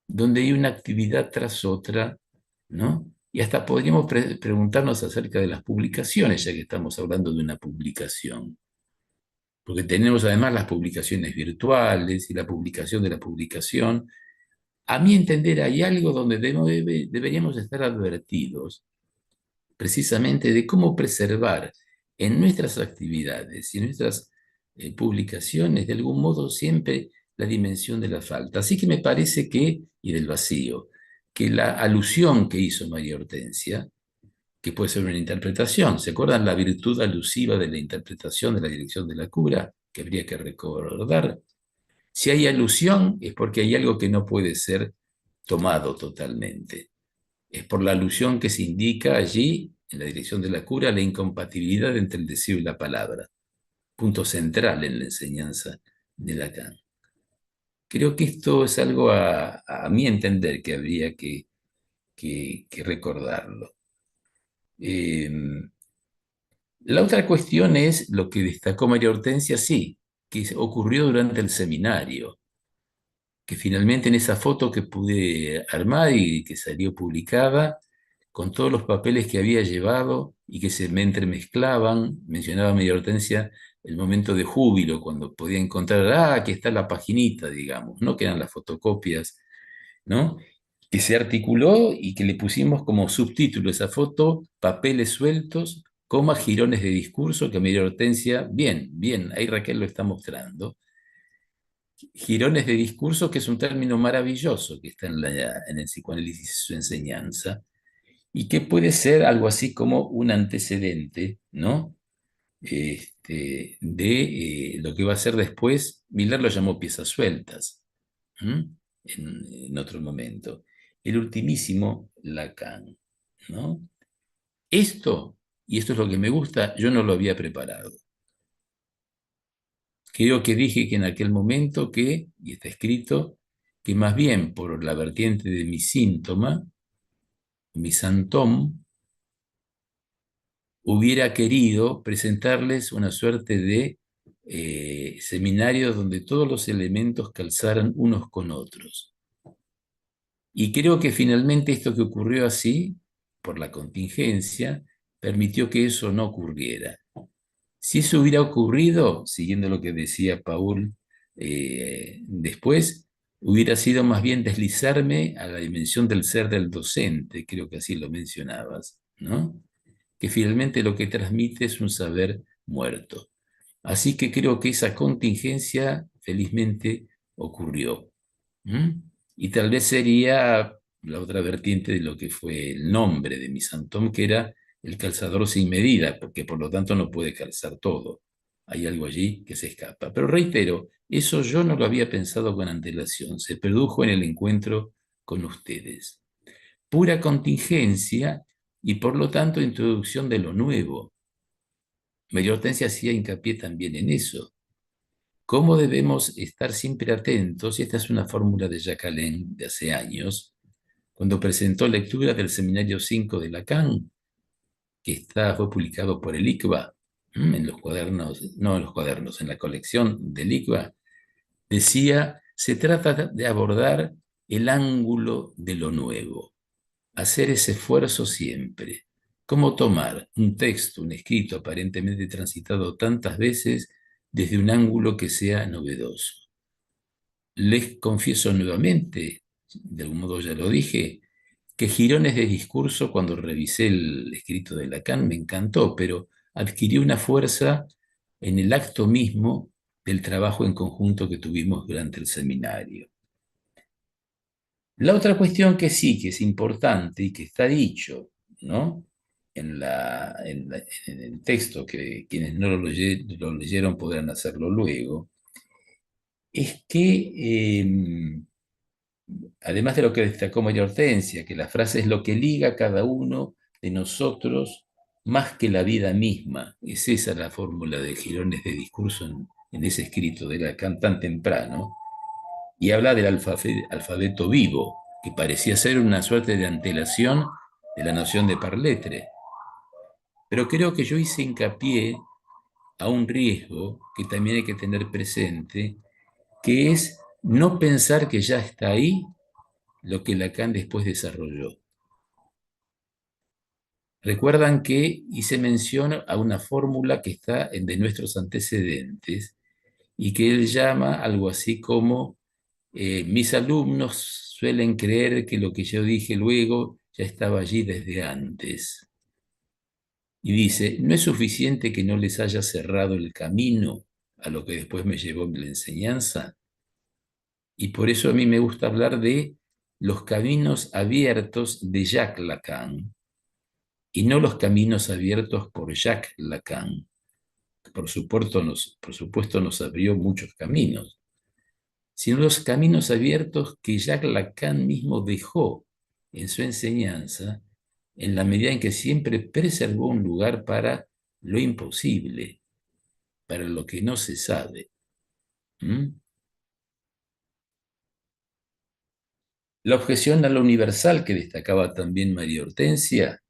donde hay una actividad tras otra, ¿no? Y hasta podríamos preguntarnos acerca de las publicaciones, ya que estamos hablando de una publicación. Porque tenemos además las publicaciones virtuales y la publicación de la publicación. A mi entender, hay algo donde deberíamos estar advertidos precisamente de cómo preservar en nuestras actividades y en nuestras publicaciones, de algún modo, siempre la dimensión de la falta. Así que me parece que, y del vacío, que la alusión que hizo María Hortensia, que puede ser una interpretación, ¿se acuerdan la virtud alusiva de la interpretación de la dirección de la cura? Que habría que recordar. Si hay alusión es porque hay algo que no puede ser tomado totalmente. Es por la alusión que se indica allí, en la dirección de la cura, la incompatibilidad entre el deseo y la palabra, punto central en la enseñanza de Lacan. Creo que esto es algo a mi entender que habría que recordarlo. La otra cuestión es lo que destacó María Hortensia, sí, que ocurrió durante el seminario, que finalmente en esa foto que pude armar y que salió publicada, con todos los papeles que había llevado y que se me entremezclaban, mencionaba María Hortensia el momento de júbilo, cuando podía encontrar, aquí está la paginita, digamos, ¿no? Que eran las fotocopias, ¿no? Que se articuló y que le pusimos como subtítulo esa foto, papeles sueltos, coma, jirones de discurso, que María Hortensia, bien, bien, ahí Raquel lo está mostrando. Jirones de discurso, que es un término maravilloso que está en el psicoanálisis y su enseñanza, y que puede ser algo así como un antecedente, ¿no? De lo que va a ser después. Miller lo llamó piezas sueltas, en otro momento. El ultimísimo Lacan, ¿no? Esto, y esto es lo que me gusta, yo no lo había preparado. Creo que dije que en aquel momento que, y está escrito, que más bien por la vertiente de mi síntoma, mi santóm, hubiera querido presentarles una suerte de seminario donde todos los elementos calzaran unos con otros. Y creo que finalmente esto que ocurrió así, por la contingencia, permitió que eso no ocurriera. Si eso hubiera ocurrido, siguiendo lo que decía Paul después, hubiera sido más bien deslizarme a la dimensión del ser del docente, creo que así lo mencionabas, ¿no? Que finalmente lo que transmite es un saber muerto. Así que creo que esa contingencia felizmente ocurrió. Y tal vez sería la otra vertiente de lo que fue el nombre de mi santón, que era el calzador sin medida, porque por lo tanto no puede calzar todo. Hay algo allí que se escapa. Pero reitero, eso yo no lo había pensado con antelación, se produjo en el encuentro con ustedes. Pura contingencia y por lo tanto introducción de lo nuevo. María Hortensia hacía hincapié también en eso. ¿Cómo debemos estar siempre atentos? Y esta es una fórmula de Jacques Alain de hace años, cuando presentó lectura del Seminario 5 de Lacan, que fue publicado por el ICBA, en los cuadernos, no en los cuadernos, en la colección del ICBA, decía, se trata de abordar el ángulo de lo nuevo, hacer ese esfuerzo siempre. ¿Cómo tomar un texto, un escrito aparentemente transitado tantas veces desde un ángulo que sea novedoso? Les confieso nuevamente, de algún modo ya lo dije, que girones de discurso, cuando revisé el escrito de Lacan, me encantó, pero adquirió una fuerza en el acto mismo del trabajo en conjunto que tuvimos durante el seminario. La otra cuestión que sí, que es importante y que está dicho, ¿no? En el texto, que quienes no lo leyeron podrán hacerlo luego, es que además de lo que destacó María Hortensia, que la frase es lo que liga a cada uno de nosotros más que la vida misma. Es esa la fórmula de Girones de discurso en ese escrito de Lacan tan temprano. Y habla del alfabeto vivo, que parecía ser una suerte de antelación de la noción de parletre. Pero creo que yo hice hincapié a un riesgo que también hay que tener presente, que es no pensar que ya está ahí lo que Lacan después desarrolló. Recuerdan que hice mención a una fórmula que está de nuestros antecedentes y que él llama algo así como mis alumnos suelen creer que lo que yo dije luego ya estaba allí desde antes. Y dice, no es suficiente que no les haya cerrado el camino a lo que después me llevó la enseñanza. Y por eso a mí me gusta hablar de los caminos abiertos de Jacques Lacan, y no los caminos abiertos por Jacques Lacan. Por supuesto nos abrió muchos caminos, sino los caminos abiertos que Jacques Lacan mismo dejó en su enseñanza, en la medida en que siempre preservó un lugar para lo imposible, para lo que no se sabe. La objeción a lo universal que destacaba también María Hortensia,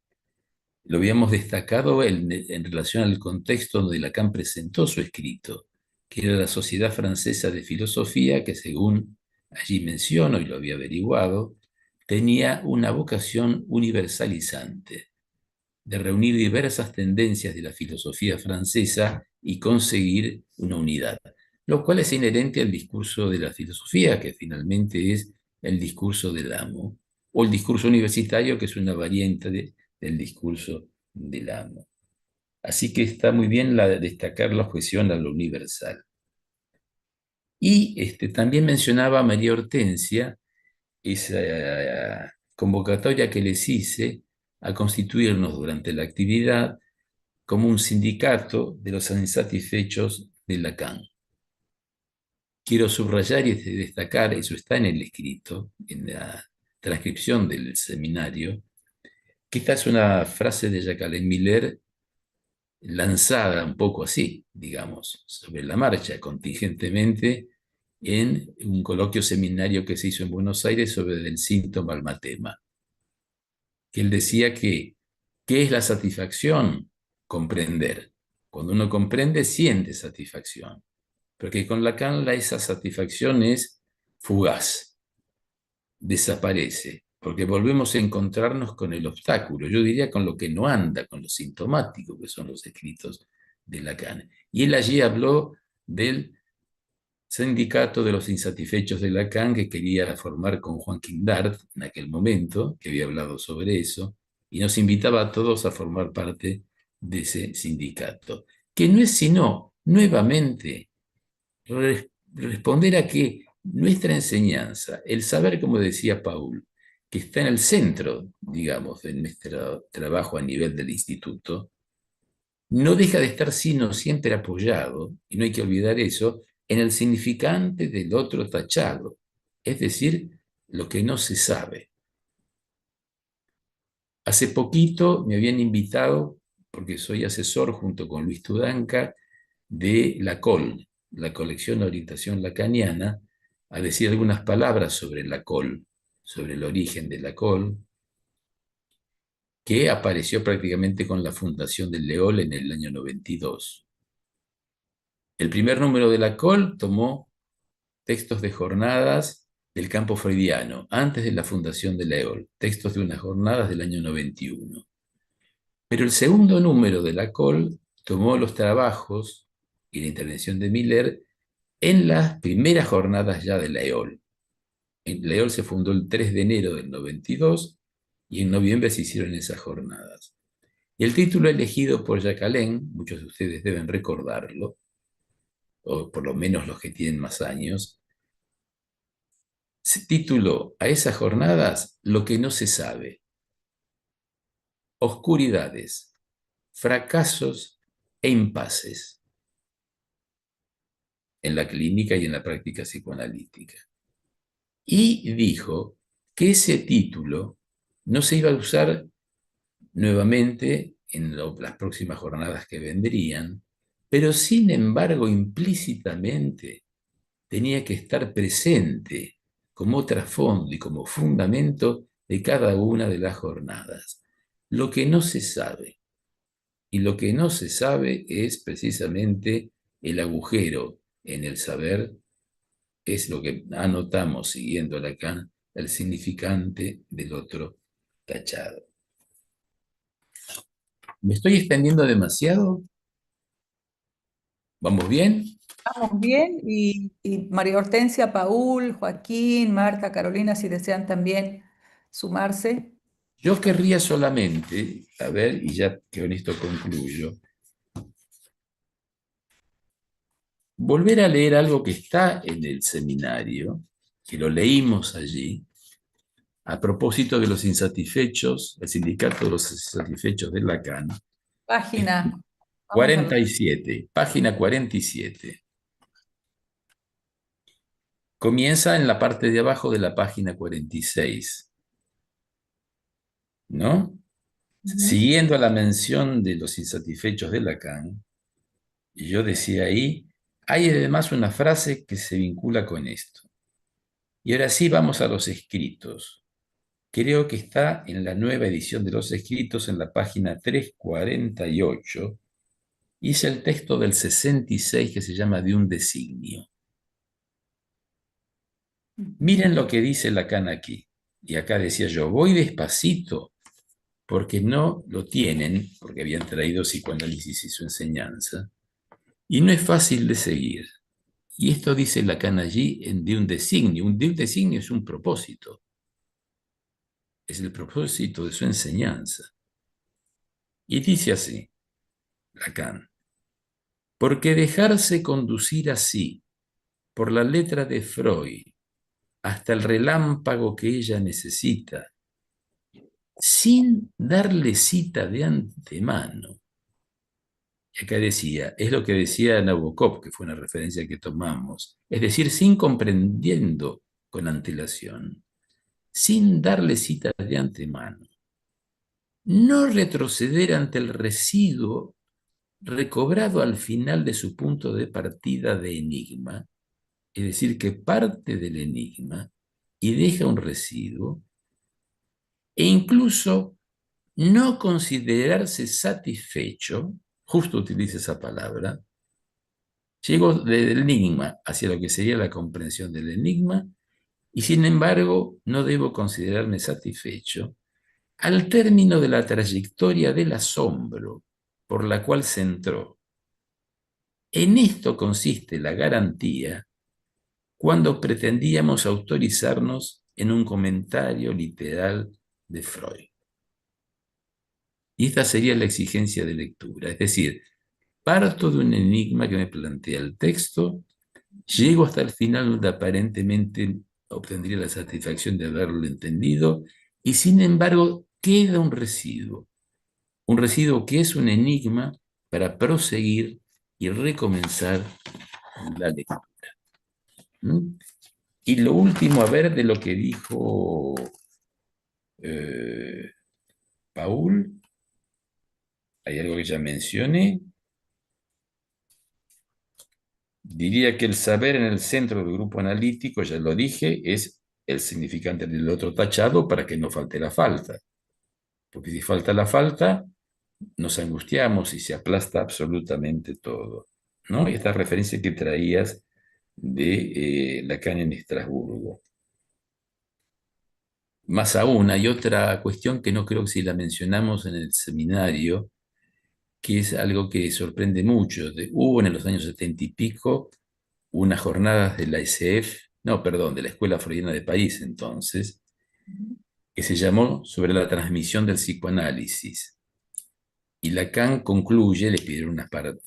lo habíamos destacado en relación al contexto donde Lacan presentó su escrito, que era la Sociedad Francesa de Filosofía, que según allí menciono y lo había averiguado, tenía una vocación universalizante, de reunir diversas tendencias de la filosofía francesa y conseguir una unidad, lo cual es inherente al discurso de la filosofía, que finalmente es el discurso del amo, o el discurso universitario, que es una variante del discurso del amo. Así que está muy bien destacar la objeción a lo universal. Y también mencionaba a María Hortensia esa convocatoria que les hice a constituirnos durante la actividad como un sindicato de los insatisfechos de Lacan. Quiero subrayar y destacar, eso está en el escrito, en la transcripción del seminario, que esta es una frase de Jacques Miller lanzada un poco así, digamos, sobre la marcha, contingentemente, en un coloquio seminario que se hizo en Buenos Aires sobre el síntoma almatema. Que él decía que, ¿qué es la satisfacción? Comprender. Cuando uno comprende, siente satisfacción. Pero que con Lacan esa satisfacción es fugaz, desaparece, porque volvemos a encontrarnos con el obstáculo, yo diría con lo que no anda, con lo sintomático que son los escritos de Lacan. Y él allí habló del sindicato de los insatisfechos de Lacan, que quería formar con Juan Quindart en aquel momento, que había hablado sobre eso, y nos invitaba a todos a formar parte de ese sindicato, que no es sino, nuevamente, responder a que nuestra enseñanza, el saber, como decía Paul, que está en el centro, digamos, de nuestro trabajo a nivel del instituto, no deja de estar sino siempre apoyado, y no hay que olvidar eso, en el significante del otro tachado, es decir, lo que no se sabe. Hace poquito me habían invitado, porque soy asesor junto con Luis Tudanca, de la COL, la colección de orientación lacaniana, a decir algunas palabras sobre la COL, sobre el origen de la COL, que apareció prácticamente con la fundación del LEOL en el año 92. El primer número de la COL tomó textos de jornadas del campo freudiano, antes de la fundación del LEOL, textos de unas jornadas del año 91. Pero el segundo número de la COL tomó los trabajos y la intervención de Miller en las primeras jornadas ya de la EOL. La EOL se fundó el 3 de enero del 92 y en noviembre se hicieron esas jornadas. Y el título elegido por Jacques Alain, muchos de ustedes deben recordarlo, o por lo menos los que tienen más años, se tituló a esas jornadas Lo que no se sabe: oscuridades, fracasos e impases en la clínica y en la práctica psicoanalítica. Y dijo que ese título no se iba a usar nuevamente en las próximas jornadas que vendrían, pero sin embargo implícitamente tenía que estar presente como trasfondo y como fundamento de cada una de las jornadas. Lo que no se sabe, y lo que no se sabe es precisamente el agujero en el saber, es lo que anotamos siguiendo Lacan, el significante del otro tachado. ¿Me estoy extendiendo demasiado? ¿Vamos bien? Vamos bien. Y María Hortensia, Paul, Joaquín, Marta, Carolina, si desean también sumarse. Yo querría solamente, a ver, y ya que con esto concluyo, volver a leer algo que está en el seminario, que lo leímos allí, a propósito de los insatisfechos, el sindicato de los insatisfechos de Lacan, Página, vamos a ver. 47, página 47. Comienza en la parte de abajo de la página 46, ¿no? Ujú. Siguiendo a la mención de los insatisfechos de Lacan, y yo decía ahí, hay además una frase que se vincula con esto. Y ahora sí vamos a los escritos. Creo que está en la nueva edición de los escritos en la página 348. Y es el texto del 66 que se llama De un designio. Miren lo que dice Lacan aquí. Y acá decía yo, voy despacito porque no lo tienen, porque habían traído psicoanálisis y su enseñanza, y no es fácil de seguir. Y esto dice Lacan allí en De un designio. De un designio es un propósito. Es el propósito de su enseñanza. Y dice así, Lacan, porque dejarse conducir así por la letra de Freud hasta el relámpago que ella necesita, sin darle cita de antemano. Y acá decía, es lo que decía Nabokov, que fue una referencia que tomamos, es decir, sin comprendiendo con antelación, sin darle cita de antemano. No retroceder ante el residuo recobrado al final de su punto de partida de enigma, es decir, que parte del enigma y deja un residuo, e incluso no considerarse satisfecho, justo utiliza esa palabra, llego del enigma hacia lo que sería la comprensión del enigma, y sin embargo no debo considerarme satisfecho al término de la trayectoria del asombro por la cual se entró. En esto consiste la garantía cuando pretendíamos autorizarnos en un comentario literal de Freud. Y esta sería la exigencia de lectura, es decir, parto de un enigma que me plantea el texto, llego hasta el final donde aparentemente obtendría la satisfacción de haberlo entendido, y sin embargo queda un residuo que es un enigma para proseguir y recomenzar la lectura. ¿Mm? Y lo último, a ver, de lo que dijo Paul, ¿hay algo que ya mencione? Diría que el saber en el centro del grupo analítico, ya lo dije, es el significante del otro tachado para que no falte la falta. Porque si falta la falta, nos angustiamos y se aplasta absolutamente todo, ¿no? Esta referencia que traías de Lacan en Estrasburgo. Más aún, hay otra cuestión que no creo que si la mencionamos en el seminario, que es algo que sorprende mucho. Hubo en los años 70 y pico unas jornadas de la SF, no, perdón, de la Escuela Freudiana de París entonces, que se llamó sobre la transmisión del psicoanálisis. Y Lacan concluye, le pidieron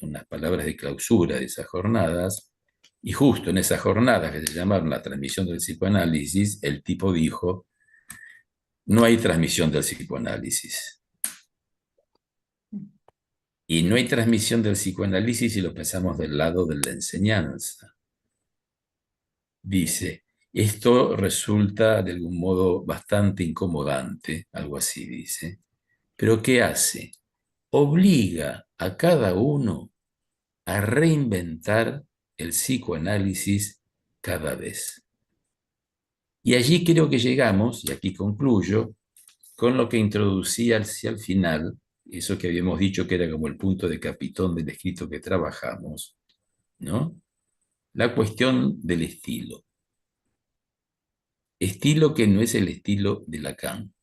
unas palabras de clausura de esas jornadas, y justo en esas jornadas que se llamaron la transmisión del psicoanálisis, el tipo dijo, no hay transmisión del psicoanálisis. Y no hay transmisión del psicoanálisis si lo pensamos del lado de la enseñanza. Dice, esto resulta de algún modo bastante incomodante, algo así dice, pero ¿qué hace? Obliga a cada uno a reinventar el psicoanálisis cada vez. Y allí creo que llegamos, y aquí concluyo, con lo que introducía hacia el final, eso que habíamos dicho que era como el punto de capitón del escrito que trabajamos, ¿no? La cuestión del estilo. Estilo que no es el estilo de Lacan,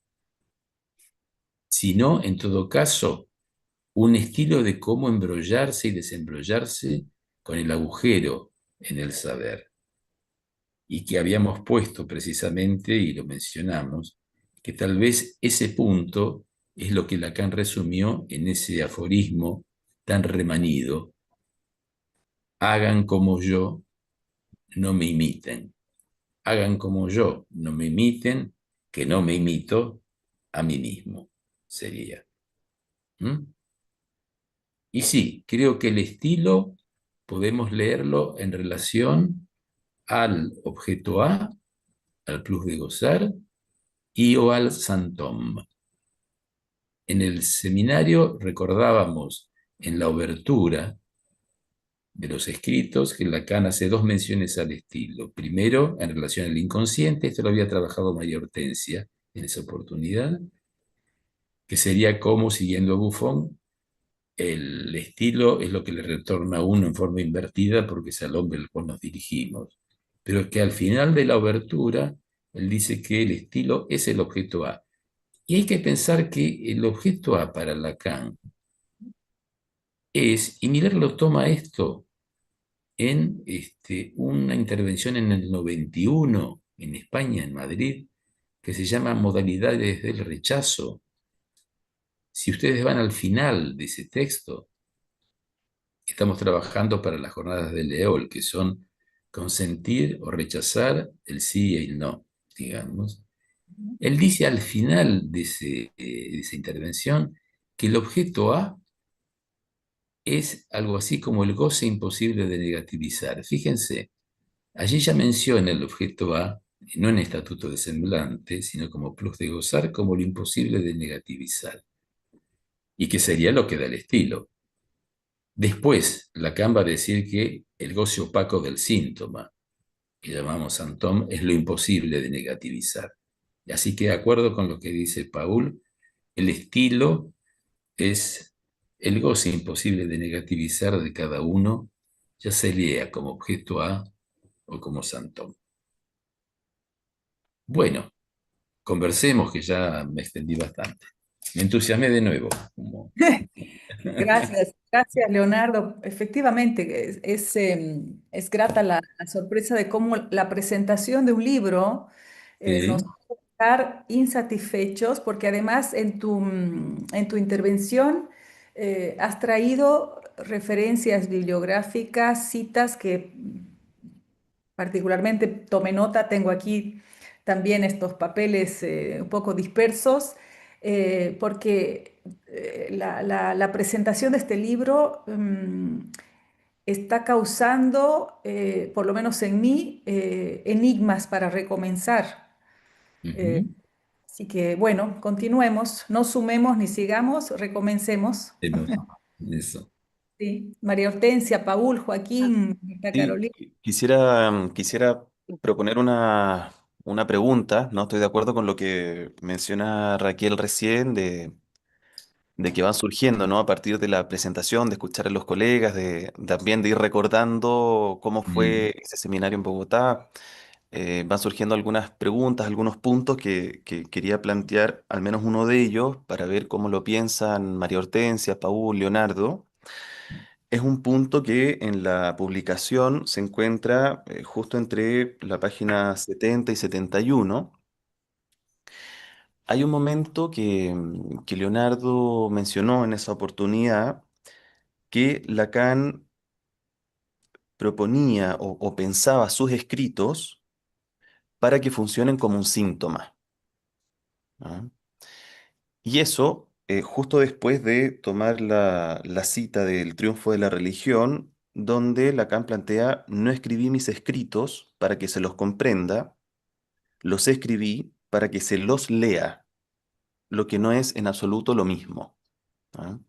sino, en todo caso, un estilo de cómo embrollarse y desembrollarse con el agujero en el saber. Y que habíamos puesto precisamente, y lo mencionamos, que tal vez ese punto es lo que Lacan resumió en ese aforismo tan remanido: hagan como yo, no me imiten. Hagan como yo, no me imiten, que no me imito a mí mismo, sería. ¿Mm? Y sí, creo que el estilo podemos leerlo en relación al objeto A, al plus de gozar, y o al santom. En el seminario recordábamos en la obertura de los escritos que Lacan hace dos menciones al estilo. Primero, en relación al inconsciente, esto lo había trabajado María Hortensia en esa oportunidad, que sería como, siguiendo a Buffon, el estilo es lo que le retorna a uno en forma invertida porque es al hombre al cual nos dirigimos. Pero que al final de la obertura, él dice que el estilo es el objeto A. Y hay que pensar que el objeto A para Lacan es, y Miller lo toma esto en una intervención en el 91 en España, en Madrid, que se llama Modalidades del Rechazo. Si ustedes van al final de ese texto, estamos trabajando para las jornadas de Leol, que son consentir o rechazar el sí y el no, digamos. Él dice al final de esa intervención que el objeto A es algo así como el goce imposible de negativizar. Fíjense, allí ya menciona el objeto A, no en estatuto de semblante, sino como plus de gozar, como lo imposible de negativizar, y que sería lo que da el estilo. Después, Lacan va a decir que el goce opaco del síntoma, que llamamos Santom, es lo imposible de negativizar. Así que, de acuerdo con lo que dice Paul, el estilo es el goce imposible de negativizar de cada uno, ya se lea como objeto A o como Santom. Bueno, conversemos, que ya me extendí bastante. Me entusiasmé de nuevo. Gracias, gracias Leonardo. Efectivamente, es grata la sorpresa de cómo la presentación de un libro nos Sí. hace estar insatisfechos, porque además en tu intervención has traído referencias bibliográficas, citas que particularmente tomé nota. Tengo aquí también estos papeles un poco dispersos, porque la presentación de este libro está causando, por lo menos en mí, enigmas para recomenzar. Eh, Ujú. Así que bueno, continuemos, no sumemos ni sigamos, recomencemos. Hemos- Eso. Sí. María Hortensia, Paul, Joaquín, Marta Sí, Carolina. quisiera proponer una pregunta, ¿no? Estoy de acuerdo con lo que menciona Raquel recién de que van surgiendo, ¿no? A partir de la presentación, de escuchar a los colegas, también de ir recordando cómo Mm. fue ese seminario en Bogotá. Van surgiendo algunas preguntas, algunos puntos que quería plantear, al menos uno de ellos, para ver cómo lo piensan María Hortensia, Paul, Leonardo. Es un punto que en la publicación se encuentra justo entre la página 70 y 71. Hay un momento que Leonardo mencionó en esa oportunidad que Lacan proponía o pensaba sus escritos para que funcionen como un síntoma, ¿no? Y eso, justo después de tomar la cita del Triunfo de la Religión, donde Lacan plantea: no escribí mis escritos para que se los comprenda, los escribí para que se los lea, lo que no es en absoluto lo mismo, ¿no?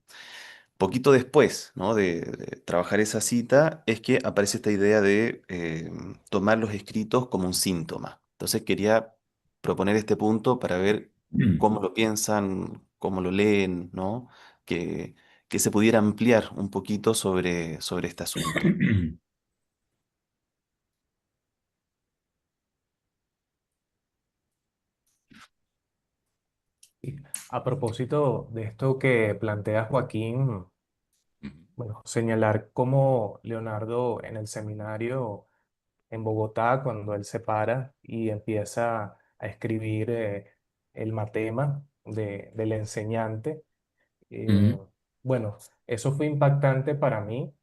Poquito después, ¿no? de trabajar esa cita, es que aparece esta idea de tomar los escritos como un síntoma. Entonces quería proponer este punto para ver cómo lo piensan, cómo lo leen, ¿no? Que, que se pudiera ampliar un poquito sobre este asunto. Y a propósito de esto que plantea Joaquín, bueno, señalar cómo Leonardo en el seminario en Bogotá, cuando él se para y empieza a escribir el matema del enseñante, eh, Mm. bueno, eso fue impactante para mí,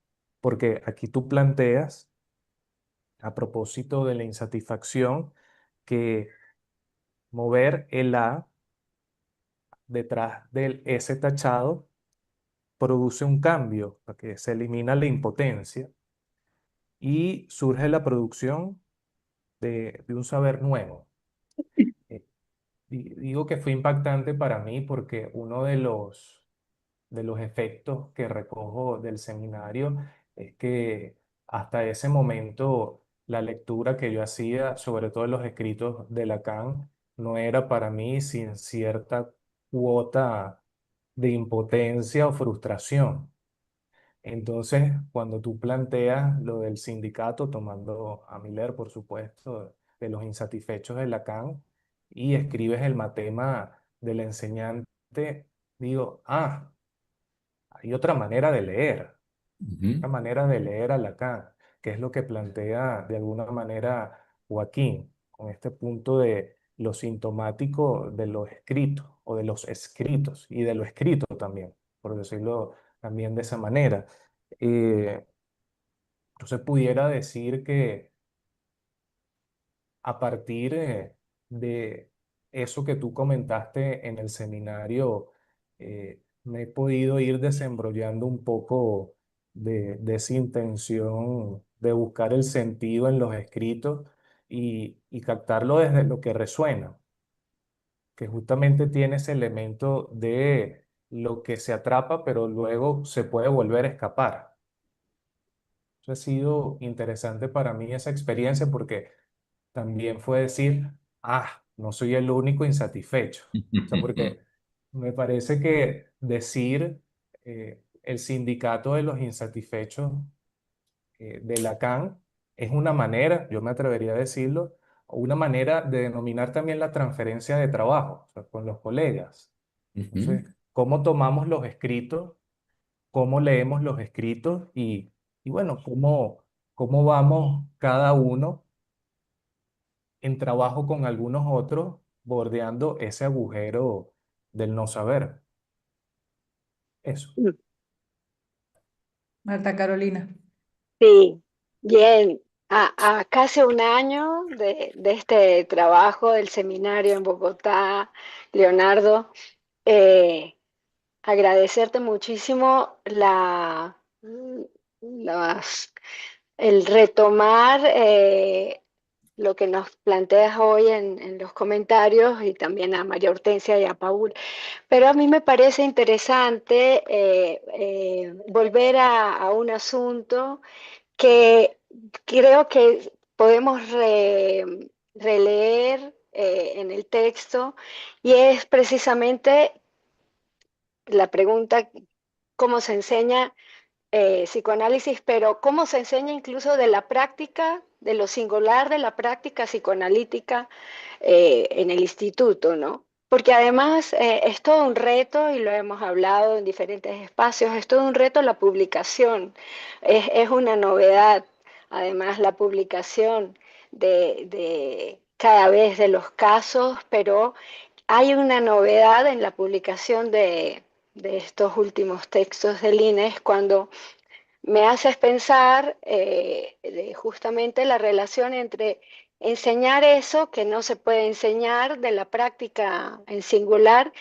porque aquí tú planteas, a propósito de la insatisfacción, que mover el A detrás del S tachado produce un cambio, porque se elimina la impotencia y surge la producción de un saber nuevo. Eh, Digo que fue impactante para mí porque uno de los efectos que recojo del seminario es que hasta ese momento la lectura que yo hacía, sobre todo en los escritos de Lacan, no era para mí sin cierta cuota de impotencia o frustración. Entonces, cuando tú planteas lo del sindicato, tomando a Miller, por supuesto, de los insatisfechos de Lacan, y escribes el matema del enseñante, digo, hay otra manera de leer, Ujú. otra manera de leer a Lacan, que es lo que plantea de alguna manera Joaquín, con este punto de lo sintomático de lo escrito, o de los escritos, y de lo escrito también, por decirlo también de esa manera. Eh, entonces pudiera decir que a partir de eso que tú comentaste en el seminario, me he podido ir desembrollando un poco de esa intención de buscar el sentido en los escritos y captarlo desde lo que resuena, que justamente tiene ese elemento de lo que se atrapa, pero luego se puede volver a escapar. Eso ha sido interesante para mí esa experiencia porque también fue decir, no soy el único insatisfecho. O sea, porque me parece que decir el sindicato de los insatisfechos de Lacan es una manera, yo me atrevería a decirlo, una manera de denominar también la transferencia de trabajo, o sea, con los colegas. Ujú. Entonces, ¿cómo tomamos los escritos? ¿Cómo leemos los escritos? Y bueno, cómo vamos cada uno en trabajo con algunos otros, bordeando ese agujero del no saber. Eso. Marta Carolina. Sí, bien. A casi un año de este trabajo del seminario en Bogotá, Leonardo, eh, agradecerte muchísimo las- el retomar lo que nos planteas hoy en los comentarios y también a María Hortensia y a Paul. Pero a mí me parece interesante volver a un asunto que creo que podemos releer en el texto y es precisamente la pregunta, ¿cómo se enseña psicoanálisis, pero cómo se enseña incluso de la práctica, de lo singular de la práctica psicoanalítica en el instituto, ¿no? Porque además es todo un reto, y lo hemos hablado en diferentes espacios, es todo un reto la publicación, es una novedad, además la publicación cada vez de los casos, pero hay una novedad en la publicación de estos últimos textos del INES cuando me haces pensar justamente la relación entre enseñar eso que no se puede enseñar de la práctica en singular,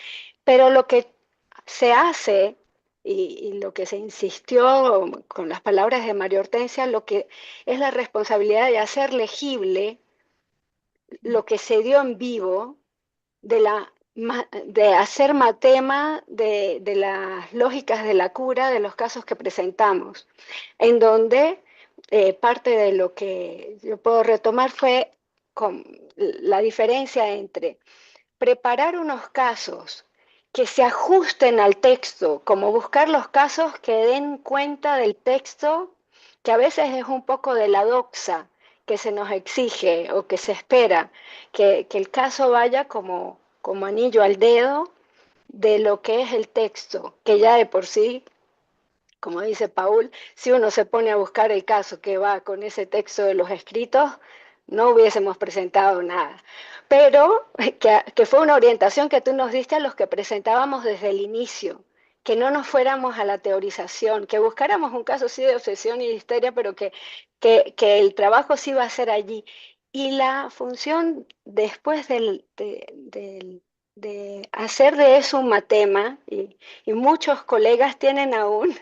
pero lo que se hace y lo que se insistió con las palabras de María Hortensia, lo que es la responsabilidad de hacer legible lo que se dio en vivo de, de hacer matema de las lógicas de la cura de los casos que presentamos, en donde parte de lo que yo puedo retomar fue con la diferencia entre preparar unos casos que se ajusten al texto, como buscar los casos que den cuenta del texto, que a veces es un poco de la doxa que se nos exige o que se espera, que el caso vaya como anillo al dedo de lo que es el texto, que ya de por sí, como dice Paul, si uno se pone a buscar el caso que va con ese texto de los escritos, no hubiésemos presentado nada. Pero que fue una orientación que tú nos diste a los que presentábamos desde el inicio, que no nos fuéramos a la teorización, que buscáramos un caso sí de obsesión y de histeria, pero que el trabajo sí va a ser allí. Y la función después de hacer de eso un matema, y muchos colegas tienen aún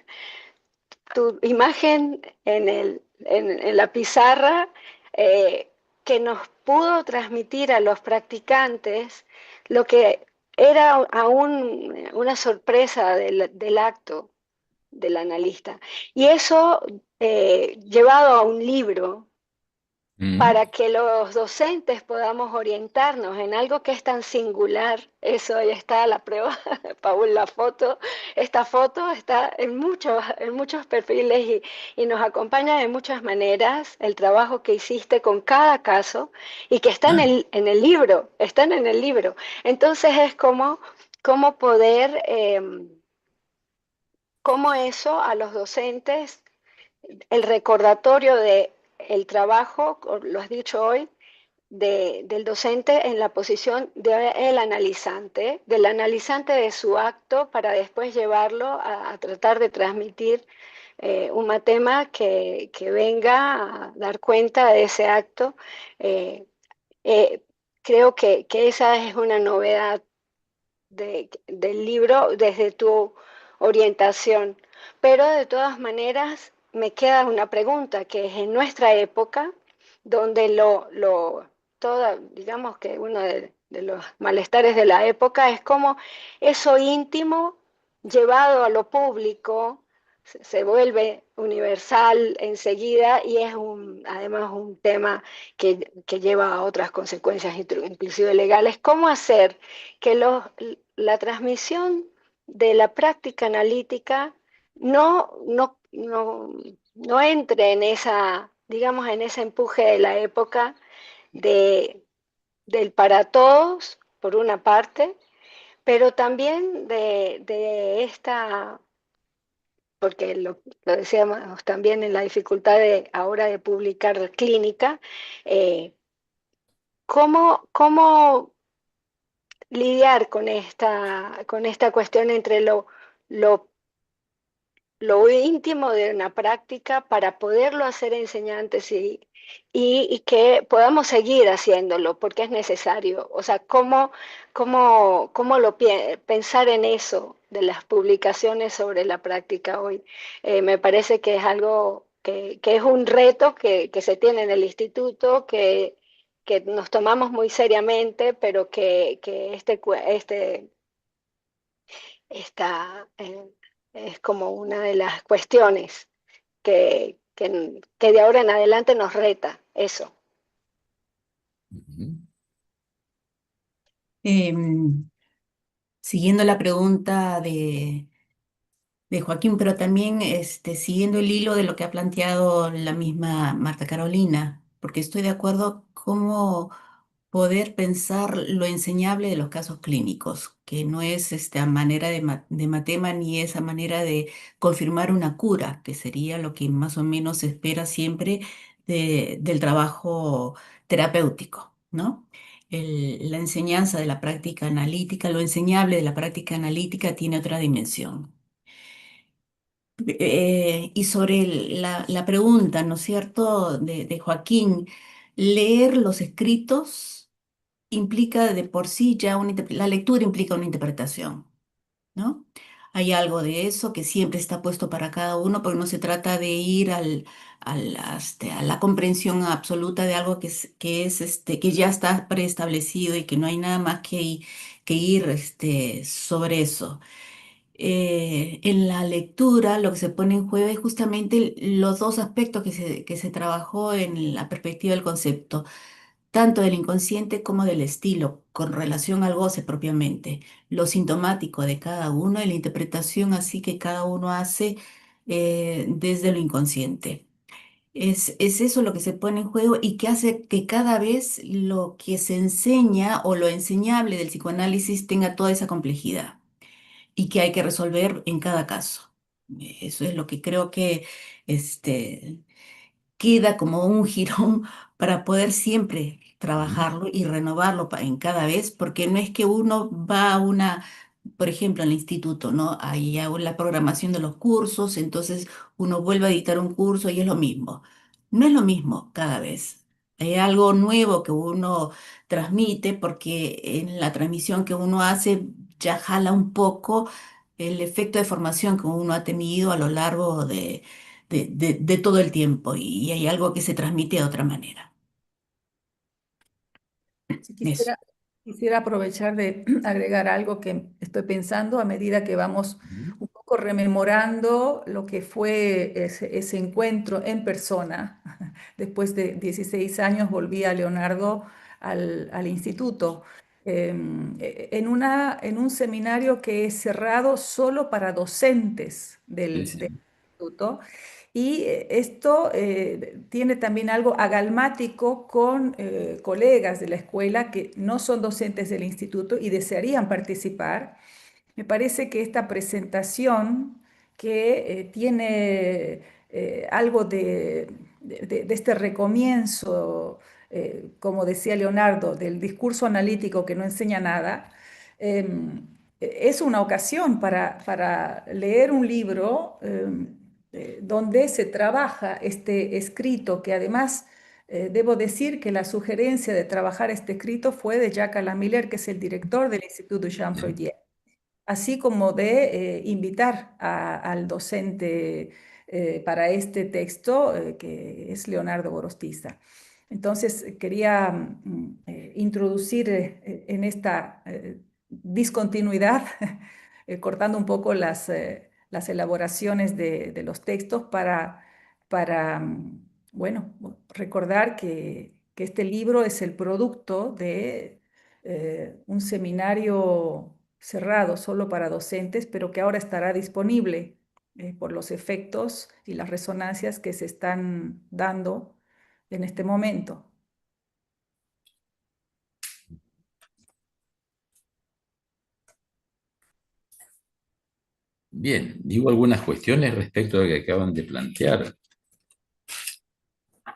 tu imagen en la pizarra que nos pudo transmitir a los practicantes lo que era aún una sorpresa del acto del analista. Y eso llevado a un libro Mm. para que los docentes podamos orientarnos en algo que es tan singular. Eso ahí está la prueba, Paul, la foto. Esta foto está en muchos perfiles y nos acompaña de muchas maneras el trabajo que hiciste con cada caso y que está en el libro, están en el libro. Entonces es como poder, como eso a los docentes el recordatorio de el trabajo, lo has dicho hoy, del docente en la posición del analizante de su acto para después llevarlo a tratar de transmitir un matema que venga a dar cuenta de ese acto. Eh, eh, Creo que esa es una novedad del libro desde tu orientación. Pero de todas maneras me queda una pregunta, que es en nuestra época, donde digamos que uno de los malestares de la época es como eso íntimo llevado a lo público se vuelve universal enseguida y es además un tema que lleva a otras consecuencias, inclusive legales. ¿Cómo hacer que la transmisión de la práctica analítica no entre en esa, digamos, en ese empuje de la época de, del para todos, por una parte, pero también de esta, porque lo decíamos también en la dificultad ahora de publicar clínica, eh, cómo lidiar con esta cuestión entre lo lo íntimo de una práctica para poderlo hacer enseñantes y que podamos seguir haciéndolo porque es necesario. O sea, cómo pensar en eso de las publicaciones sobre la práctica hoy? Me parece que es algo que es un reto que se tiene en el instituto, que nos tomamos muy seriamente, pero que es como una de las cuestiones que de ahora en adelante nos reta, eso. Ujú. Siguiendo la pregunta de Joaquín, pero también siguiendo el hilo de lo que ha planteado la misma Marta Carolina, porque estoy de acuerdo cómo poder pensar lo enseñable de los casos clínicos, que no es esta manera de matema ni esa manera de confirmar una cura, que sería lo que más o menos se espera siempre del trabajo terapéutico, ¿no? La enseñanza de la práctica analítica, lo enseñable de la práctica analítica tiene otra dimensión. Y sobre la pregunta, ¿no es cierto?, de Joaquín, leer los escritos implica de por sí ya la lectura implica una interpretación, ¿no? Hay algo de eso que siempre está puesto para cada uno, porque no se trata de ir a la comprensión absoluta de algo que ya está preestablecido y que no hay nada más que ir sobre eso. En la lectura lo que se pone en juego es justamente los dos aspectos que se trabajó en la perspectiva del concepto, tanto del inconsciente como del estilo, con relación al goce propiamente, lo sintomático de cada uno y la interpretación así que cada uno hace desde lo inconsciente. Es eso lo que se pone en juego y que hace que cada vez lo que se enseña o lo enseñable del psicoanálisis tenga toda esa complejidad y que hay que resolver en cada caso. Eso es lo que creo que este, queda como un jirón para poder siempre Ujú. trabajarlo y renovarlo en cada vez, porque no es que uno va a por ejemplo, en el instituto, ¿no? Hay ya la programación de los cursos, entonces uno vuelve a editar un curso y es lo mismo. No es lo mismo cada vez. Hay algo nuevo que uno transmite porque en la transmisión que uno hace ya jala un poco el efecto de formación que uno ha tenido a lo largo de todo el tiempo y hay algo que se transmite de otra manera. Si Eso. quisiera aprovechar de agregar algo que estoy pensando a medida que vamos Ujú. un poco rememorando lo que fue ese encuentro en persona. Después de 16 años volví a Leonardo al instituto, en un seminario que es cerrado solo para docentes Sí, del sí. instituto. Y esto tiene también algo agalmático con colegas de la escuela que no son docentes del instituto y desearían participar. Me parece que esta presentación que tiene algo de este recomienzo, como decía Leonardo, del discurso analítico que no enseña nada, es una ocasión para leer un libro donde se trabaja este escrito, que además debo decir que la sugerencia de trabajar este escrito fue de Jacques Alain Miller, que es el director del Instituto Jean Bien. Freudier, así como de invitar al docente para este texto, que es Leonardo Gorostiza. Entonces, quería introducir en esta discontinuidad, cortando un poco las elaboraciones de los textos para bueno, recordar que este libro es el producto de un seminario cerrado solo para docentes, pero que ahora estará disponible por los efectos y las resonancias que se están dando en este momento. Bien, digo algunas cuestiones respecto a lo que acaban de plantear. A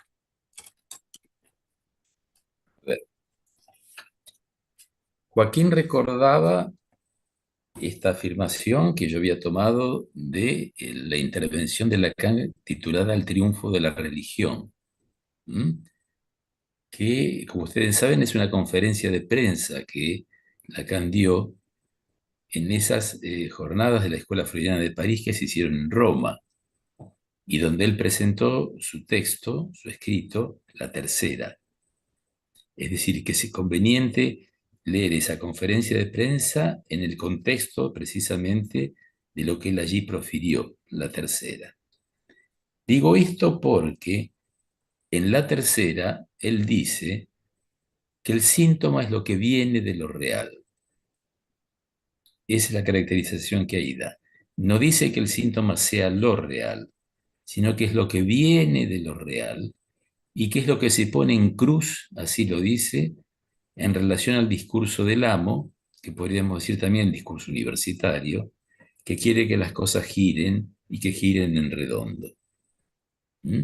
ver, Joaquín recordaba esta afirmación que yo había tomado de la intervención de Lacan titulada El triunfo de la religión, ¿m? Que, como ustedes saben, es una conferencia de prensa que Lacan dio en esas jornadas de la Escuela Freudiana de París que se hicieron en Roma, y donde él presentó su texto, su escrito, La Tercera. Es decir, que es conveniente leer esa conferencia de prensa en el contexto precisamente de lo que él allí profirió, la tercera. Digo esto porque en la tercera él dice que el síntoma es lo que viene de lo real. Esa es la caracterización que ahí da. No dice que el síntoma sea lo real, sino que es lo que viene de lo real y que es lo que se pone en cruz, así lo dice, en relación al discurso del amo, que podríamos decir también el discurso universitario, que quiere que las cosas giren y que giren en redondo. ¿Mm?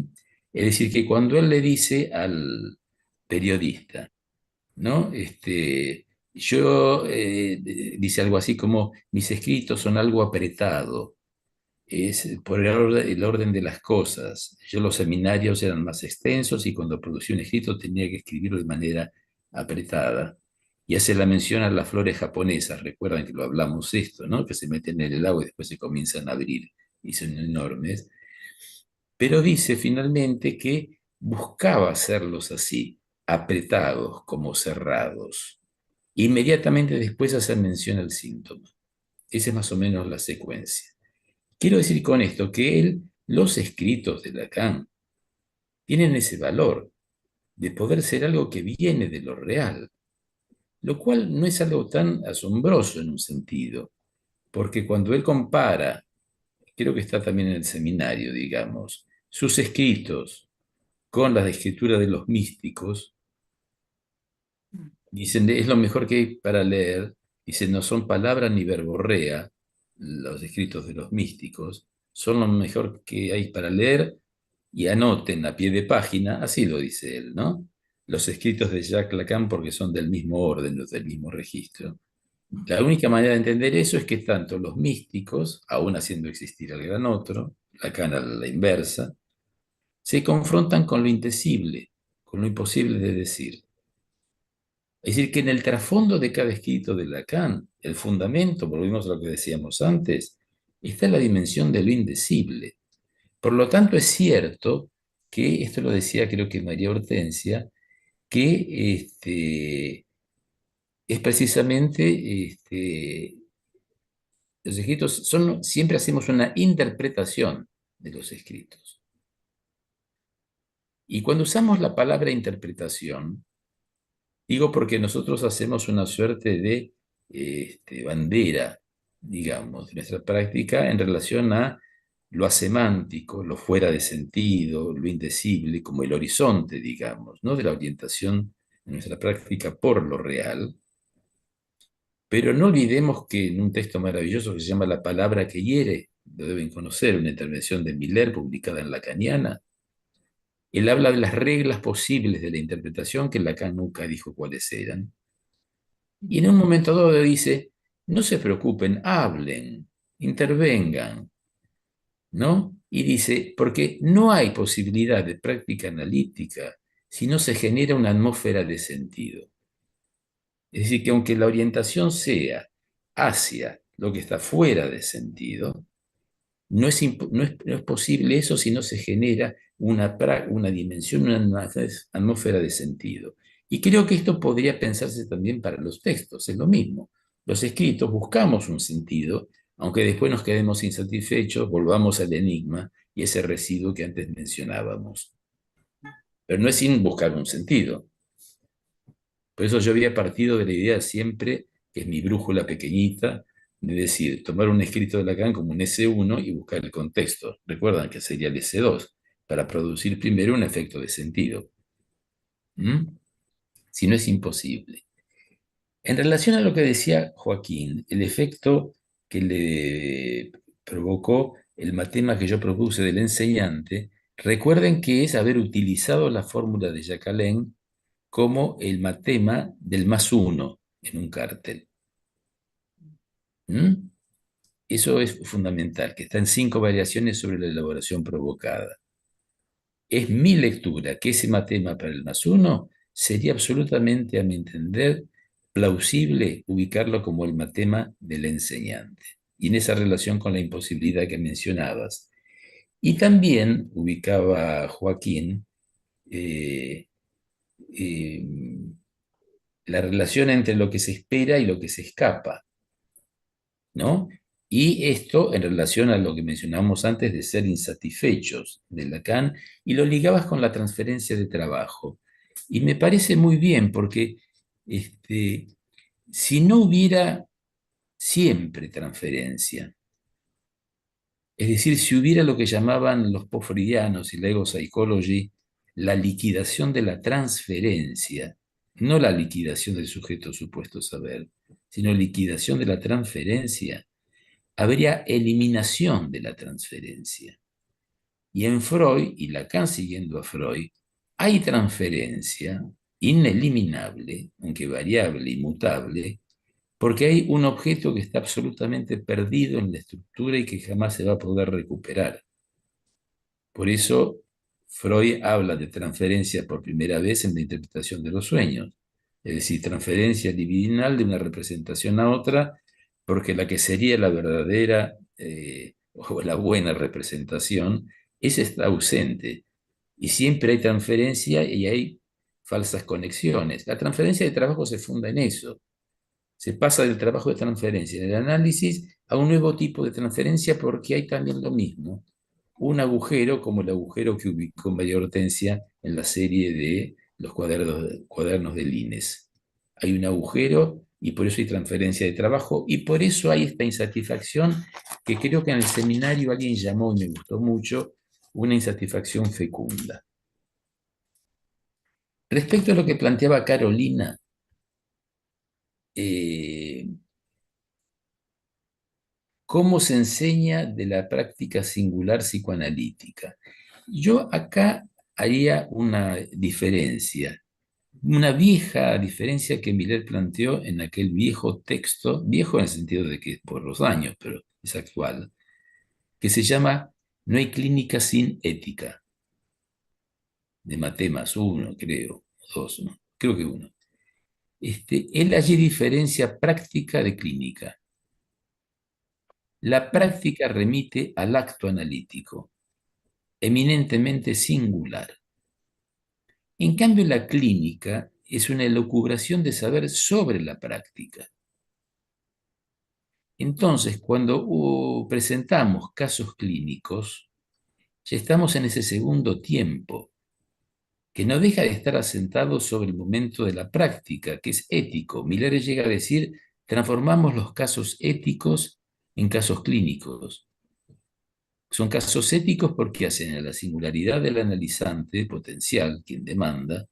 Es decir, que cuando él le dice al periodista, ¿no? Dice algo así como, mis escritos son algo apretado, es por el orden de las cosas. Yo los seminarios eran más extensos y cuando producía un escrito tenía que escribirlo de manera apretada. Y hace la mención a las flores japonesas, recuerdan que lo hablamos esto, ¿no? Que se meten en el agua y después se comienzan a abrir y son enormes. Pero dice finalmente que buscaba hacerlos así, apretados como cerrados. Inmediatamente después hacer mención al síntoma. Esa es más o menos la secuencia. Quiero decir con esto que los escritos de Lacan tienen ese valor de poder ser algo que viene de lo real, lo cual no es algo tan asombroso en un sentido, porque cuando él compara, creo que está también en el seminario, digamos, sus escritos con las escrituras de los místicos, dicen, es lo mejor que hay para leer, dicen, no son palabra ni verborrea, los escritos de los místicos, son lo mejor que hay para leer y anoten a pie de página, así lo dice él, ¿no? Los escritos de Jacques Lacan porque son del mismo orden, los del mismo registro. La única manera de entender eso es que tanto los místicos, aún haciendo existir al gran otro, Lacan a la inversa, se confrontan con lo indecible, con lo imposible de decir. Es decir, que en el trasfondo de cada escrito de Lacan, el fundamento, volvemos a lo que decíamos antes, está la dimensión de lo indecible. Por lo tanto, es cierto que, esto lo decía creo que María Hortensia, que es precisamente los escritos siempre hacemos una interpretación de los escritos. Y cuando usamos la palabra interpretación, digo porque nosotros hacemos una suerte de bandera, digamos, de nuestra práctica en relación a lo asemántico, lo fuera de sentido, lo indecible, como el horizonte, digamos, ¿no? De la orientación de nuestra práctica por lo real. Pero no olvidemos que en un texto maravilloso que se llama La palabra que hiere, lo deben conocer, una intervención de Miller publicada en Lacaniana, él habla de las reglas posibles de la interpretación que Lacan nunca dijo cuáles eran. Y en un momento dado dice, no se preocupen, hablen, intervengan, ¿no? Y dice, porque no hay posibilidad de práctica analítica si no se genera una atmósfera de sentido. Es decir, que aunque la orientación sea hacia lo que está fuera de sentido, no es posible eso si no se genera una dimensión, una atmósfera de sentido. Y creo que esto podría pensarse también para los textos, es lo mismo. Los escritos buscamos un sentido, aunque después nos quedemos insatisfechos, volvamos al enigma y ese residuo que antes mencionábamos. Pero no es sin buscar un sentido. Por eso yo había partido de la idea siempre, que es mi brújula pequeñita, de decir, tomar un escrito de Lacan como un S1 y buscar el contexto. Recuerdan que sería el S2, para producir primero un efecto de sentido. Si no es imposible. En relación a lo que decía Joaquín, el efecto que le provocó el matema que yo propuse del enseñante, recuerden que es haber utilizado la fórmula de Jacquelin como el matema del +1 en un cártel. Eso es fundamental, que está en 5 variaciones sobre la elaboración provocada. Es mi lectura que ese matema para el +1 sería absolutamente, a mi entender, plausible ubicarlo como el matema del enseñante, y en esa relación con la imposibilidad que mencionabas. Y también ubicaba Joaquín la relación entre lo que se espera y lo que se escapa, ¿no? Y esto en relación a lo que mencionamos antes de ser insatisfechos de Lacan, y lo ligabas con la transferencia de trabajo. Y me parece muy bien porque si no hubiera siempre transferencia, es decir, si hubiera lo que llamaban los postfreudianos y la ego psychology, la liquidación de la transferencia, no la liquidación del sujeto supuesto saber, sino liquidación de la transferencia, habría eliminación de la transferencia. Y en Freud, y Lacan siguiendo a Freud, hay transferencia ineliminable, aunque variable y mutable, porque hay un objeto que está absolutamente perdido en la estructura y que jamás se va a poder recuperar. Por eso Freud habla de transferencia por primera vez en la interpretación de los sueños, es decir, transferencia libidinal de una representación a otra, porque la que sería la verdadera o la buena representación, esa está ausente. Y siempre hay transferencia y hay falsas conexiones. La transferencia de trabajo se funda en eso. Se pasa del trabajo de transferencia, del análisis, a un nuevo tipo de transferencia porque hay también lo mismo. Un agujero como el agujero que ubicó María Hortensia en la serie de los cuadernos de Lines. Hay un agujero y por eso hay transferencia de trabajo y por eso hay esta insatisfacción que creo que en el seminario alguien llamó y me gustó mucho, una insatisfacción fecunda. Respecto a lo que planteaba Carolina, ¿cómo se enseña de la práctica singular psicoanalítica? Yo acá haría una diferencia, una vieja diferencia que Miller planteó en aquel viejo texto, viejo en el sentido de que es por los años, pero es actual, que se llama No hay clínica sin ética, de Matemas, uno, creo, dos, ¿no? Creo que uno. Él allí diferencia práctica de clínica. La práctica remite al acto analítico, eminentemente singular. En cambio, la clínica es una elucubración de saber sobre la práctica. Entonces, cuando presentamos casos clínicos, ya estamos en ese segundo tiempo, que no deja de estar asentado sobre el momento de la práctica, que es ético. Miller llega a decir, transformamos los casos éticos en casos clínicos. Son casos éticos porque hacen a la singularidad del analizante potencial, quien demanda,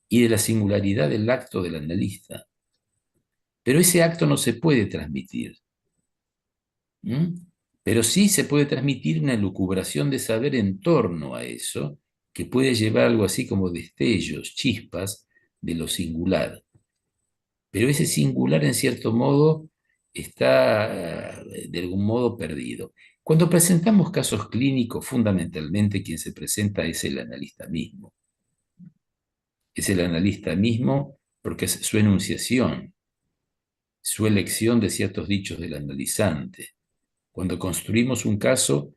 y de la singularidad del acto del analista. Pero ese acto no se puede transmitir. Pero sí se puede transmitir una lucubración de saber en torno a eso, que puede llevar algo así como destellos, chispas de lo singular. Pero ese singular, en cierto modo, está de algún modo perdido. Cuando presentamos casos clínicos, fundamentalmente quien se presenta es el analista mismo. Es el analista mismo porque es su enunciación, su elección de ciertos dichos del analizante. Cuando construimos un caso,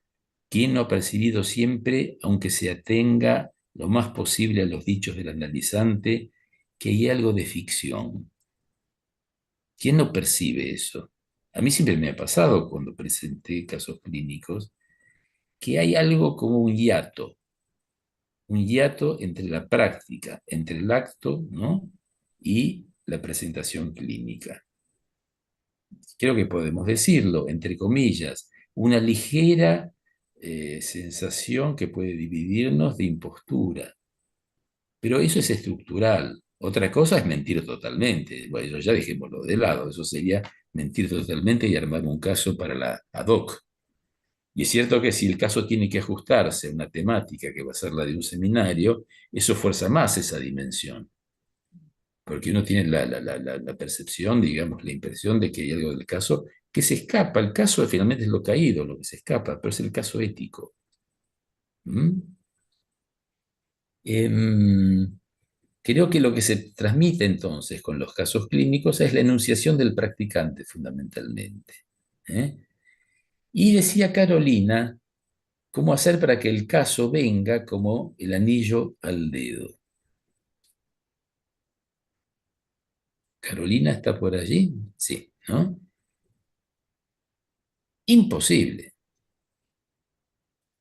¿quién no ha percibido siempre, aunque se atenga lo más posible a los dichos del analizante, que hay algo de ficción? ¿Quién no percibe eso? A mí siempre me ha pasado cuando presenté casos clínicos que hay algo como un hiato entre la práctica, entre el acto, ¿no? y la presentación clínica. Creo que podemos decirlo, entre comillas, una ligera sensación que puede dividirnos de impostura. Pero eso es estructural. Otra cosa es mentir totalmente. Bueno, ya dejémoslo de lado. Eso sería mentir totalmente y armar un caso para la ad hoc. Y es cierto que si el caso tiene que ajustarse a una temática que va a ser la de un seminario, eso fuerza más esa dimensión. Porque uno tiene la percepción, digamos, la impresión de que hay algo del caso que se escapa. El caso finalmente es lo caído, lo que se escapa, pero es el caso ético. ¿Mm? Creo que lo que se transmite entonces con los casos clínicos es la enunciación del practicante fundamentalmente. ¿eh? Y decía Carolina, ¿cómo hacer para que el caso venga como el anillo al dedo? ¿Carolina está por allí? Sí, ¿no? Imposible.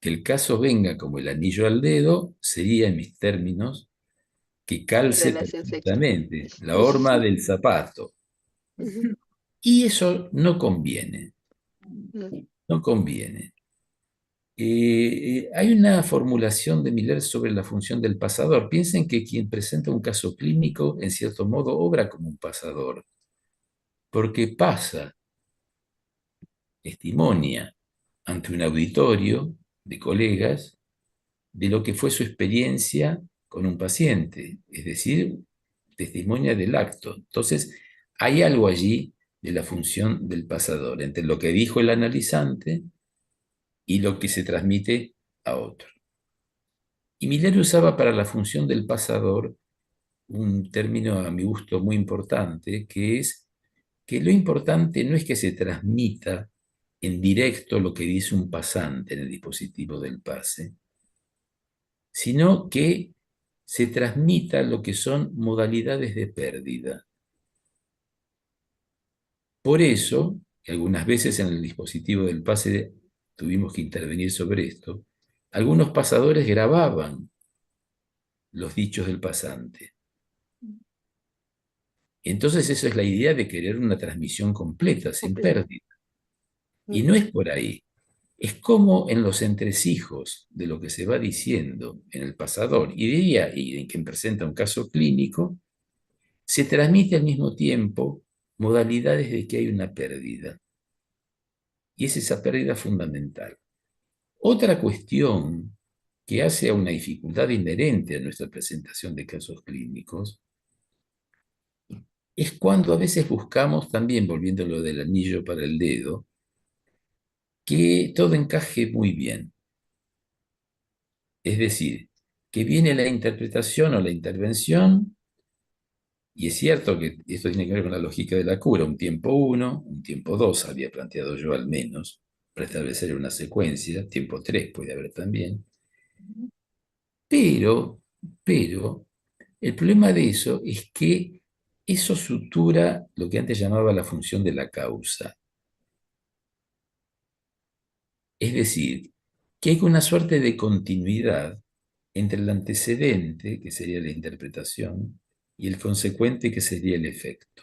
Que el caso venga como el anillo al dedo sería, en mis términos, que De calce la ciencia ficción. perfectamente la horma del zapato. Ujú. Y eso no conviene, Mm. no conviene. Hay una formulación de Miller sobre la función del pasador. Piensen que quien presenta un caso clínico, en cierto modo, obra como un pasador, porque pasa, testimonia ante un auditorio de colegas de lo que fue su experiencia con un paciente, es decir, testimonia del acto. Entonces, hay algo allí de la función del pasador, entre lo que dijo el analizante y lo que se transmite a otro. Y Miller usaba para la función del pasador un término a mi gusto muy importante, que es que lo importante no es que se transmita en directo lo que dice un pasante en el dispositivo del pase, sino que se transmita lo que son modalidades de pérdida. Por eso, algunas veces en el dispositivo del pase tuvimos que intervenir sobre esto, algunos pasadores grababan los dichos del pasante. Entonces esa es la idea de querer una transmisión completa, sin pérdida. Y no es por ahí. Es como en los entresijos de lo que se va diciendo en el pasador y diría, y en quien presenta un caso clínico, se transmite al mismo tiempo modalidades de que hay una pérdida. Y es esa pérdida fundamental. Otra cuestión que hace a una dificultad inherente a nuestra presentación de casos clínicos es cuando a veces buscamos, también volviendo a lo del anillo para el dedo, que todo encaje muy bien. Es decir, que viene la interpretación o la intervención, y es cierto que esto tiene que ver con la lógica de la cura, un tiempo 1, un tiempo 2, había planteado yo al menos, para establecer una secuencia, tiempo 3 puede haber también, pero, pero, el problema de eso es que eso sutura lo que antes llamaba la función de la causa. Es decir, que hay una suerte de continuidad entre el antecedente, que sería la interpretación, y el consecuente, que sería el efecto.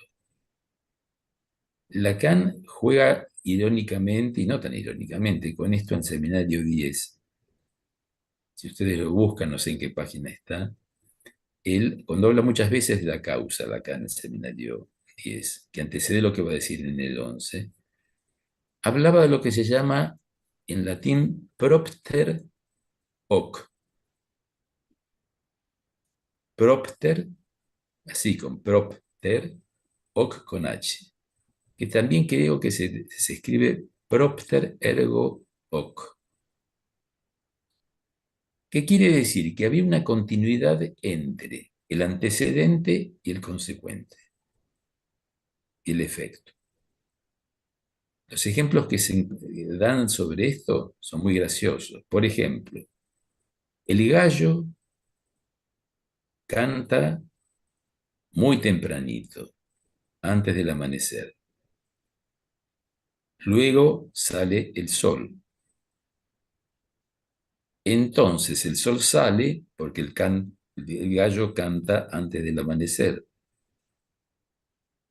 Lacan juega irónicamente, y no tan irónicamente, con esto en Seminario 10. Si ustedes lo buscan, no sé en qué página está, él, cuando habla muchas veces de la causa, Lacan en Seminario 10, que antecede lo que va a decir en el 11, hablaba de lo que se llama en latín propter hoc. Propter, así con propter, hoc con H, que también creo que se escribe propter ergo hoc. ¿Qué quiere decir? Que había una continuidad entre el antecedente y el consecuente, y el efecto. Los ejemplos que se dan sobre esto son muy graciosos. Por ejemplo, el gallo canta muy tempranito, antes del amanecer. Luego sale el sol. Entonces el sol sale porque el gallo canta antes del amanecer.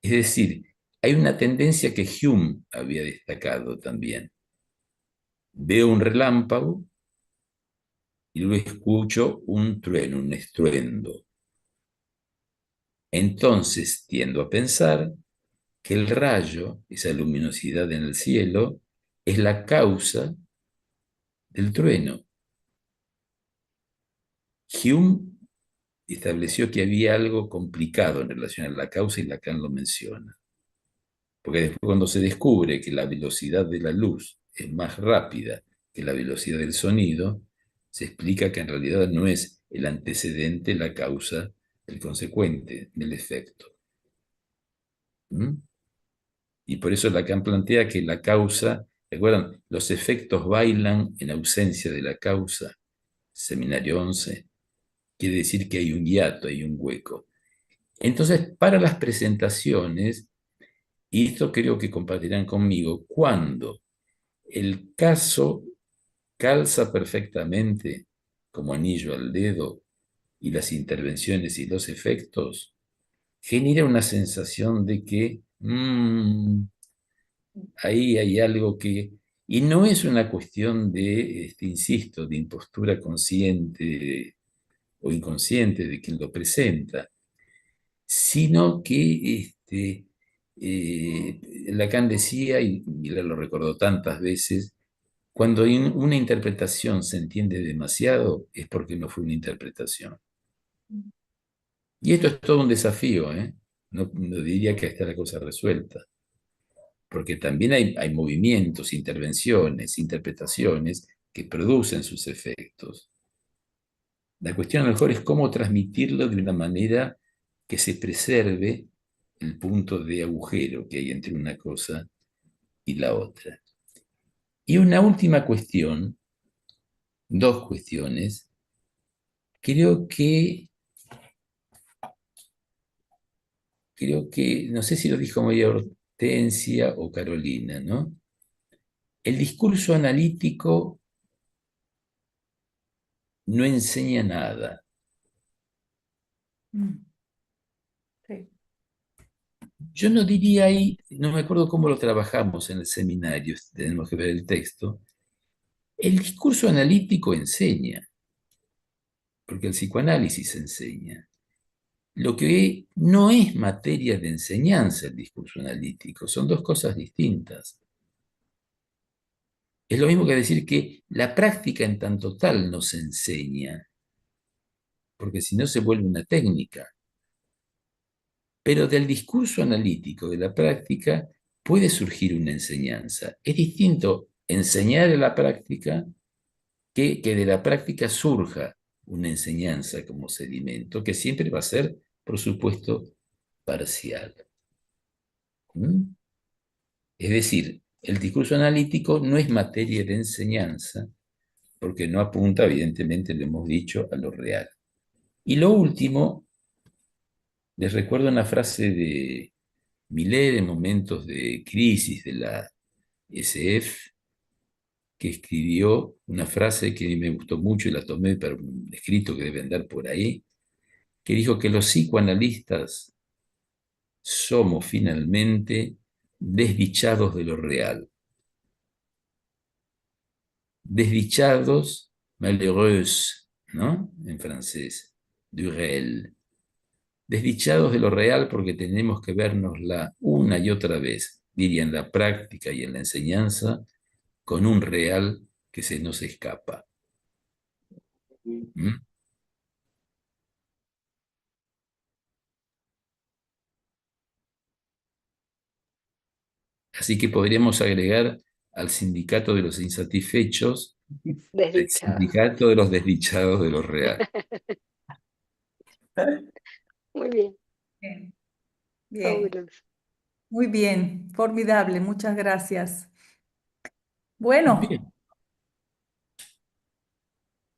Es decir, hay una tendencia que Hume había destacado también. Veo un relámpago y luego escucho un trueno, un estruendo. Entonces tiendo a pensar que el rayo, esa luminosidad en el cielo, es la causa del trueno. Hume estableció que había algo complicado en relación a la causa y Lacan lo menciona. Porque después, cuando se descubre que la velocidad de la luz es más rápida que la velocidad del sonido, se explica que en realidad no es el antecedente la causa, el consecuente del efecto. ¿Mm? Y por eso Lacan plantea que la causa, ¿recuerdan? Los efectos bailan en ausencia de la causa, Seminario 11, quiere decir que hay un hiato, hay un hueco. Entonces, para las presentaciones, y esto creo que compartirán conmigo, cuando el caso calza perfectamente como anillo al dedo y las intervenciones y los efectos, genera una sensación de que ahí hay algo que... Y no es una cuestión de, insisto, de impostura consciente o inconsciente de quien lo presenta, sino que Lacan decía, y lo recordó tantas veces, cuando una interpretación se entiende demasiado es porque no fue una interpretación. Y esto es todo un desafío, ¿eh? No diría que está la cosa resuelta, porque también hay movimientos, intervenciones, interpretaciones que producen sus efectos. La cuestión a lo mejor es cómo transmitirlo de una manera que se preserve el punto de agujero que hay entre una cosa y la otra. Y una última cuestión, dos cuestiones, creo que, no sé si lo dijo María Hortensia o Carolina, ¿no? El discurso analítico no enseña nada. Mm, sí. Yo no diría ahí, no me acuerdo cómo lo trabajamos en el seminario, tenemos que ver el texto. El discurso analítico enseña, porque el psicoanálisis enseña. Lo que no es materia de enseñanza el discurso analítico, son dos cosas distintas. Es lo mismo que decir que la práctica en tanto tal no se enseña, porque si no se vuelve una técnica. Pero del discurso analítico de la práctica puede surgir una enseñanza. Es distinto enseñar en la práctica que de la práctica surja una enseñanza como sedimento, que siempre va a ser, por supuesto, parcial. ¿Mm? Es decir, el discurso analítico no es materia de enseñanza, porque no apunta, evidentemente, lo hemos dicho, a lo real. Y lo último, les recuerdo una frase de Millet en momentos de crisis de la SF, que escribió una frase que a mí me gustó mucho y la tomé para un escrito que debe andar por ahí, que dijo que los psicoanalistas somos finalmente desdichados de lo real. Desdichados, malheureux, ¿no? En francés, du réel. Desdichados de lo real porque tenemos que vernosla una y otra vez, diría en la práctica y en la enseñanza, con un real que se nos escapa. ¿Mm? Así que podríamos agregar al sindicato de los insatisfechos el Desdichado. sindicato de los desdichados de lo real. Muy bien, Bien, bien, fabuloso. muy bien, formidable, muchas gracias. Bueno, Bien,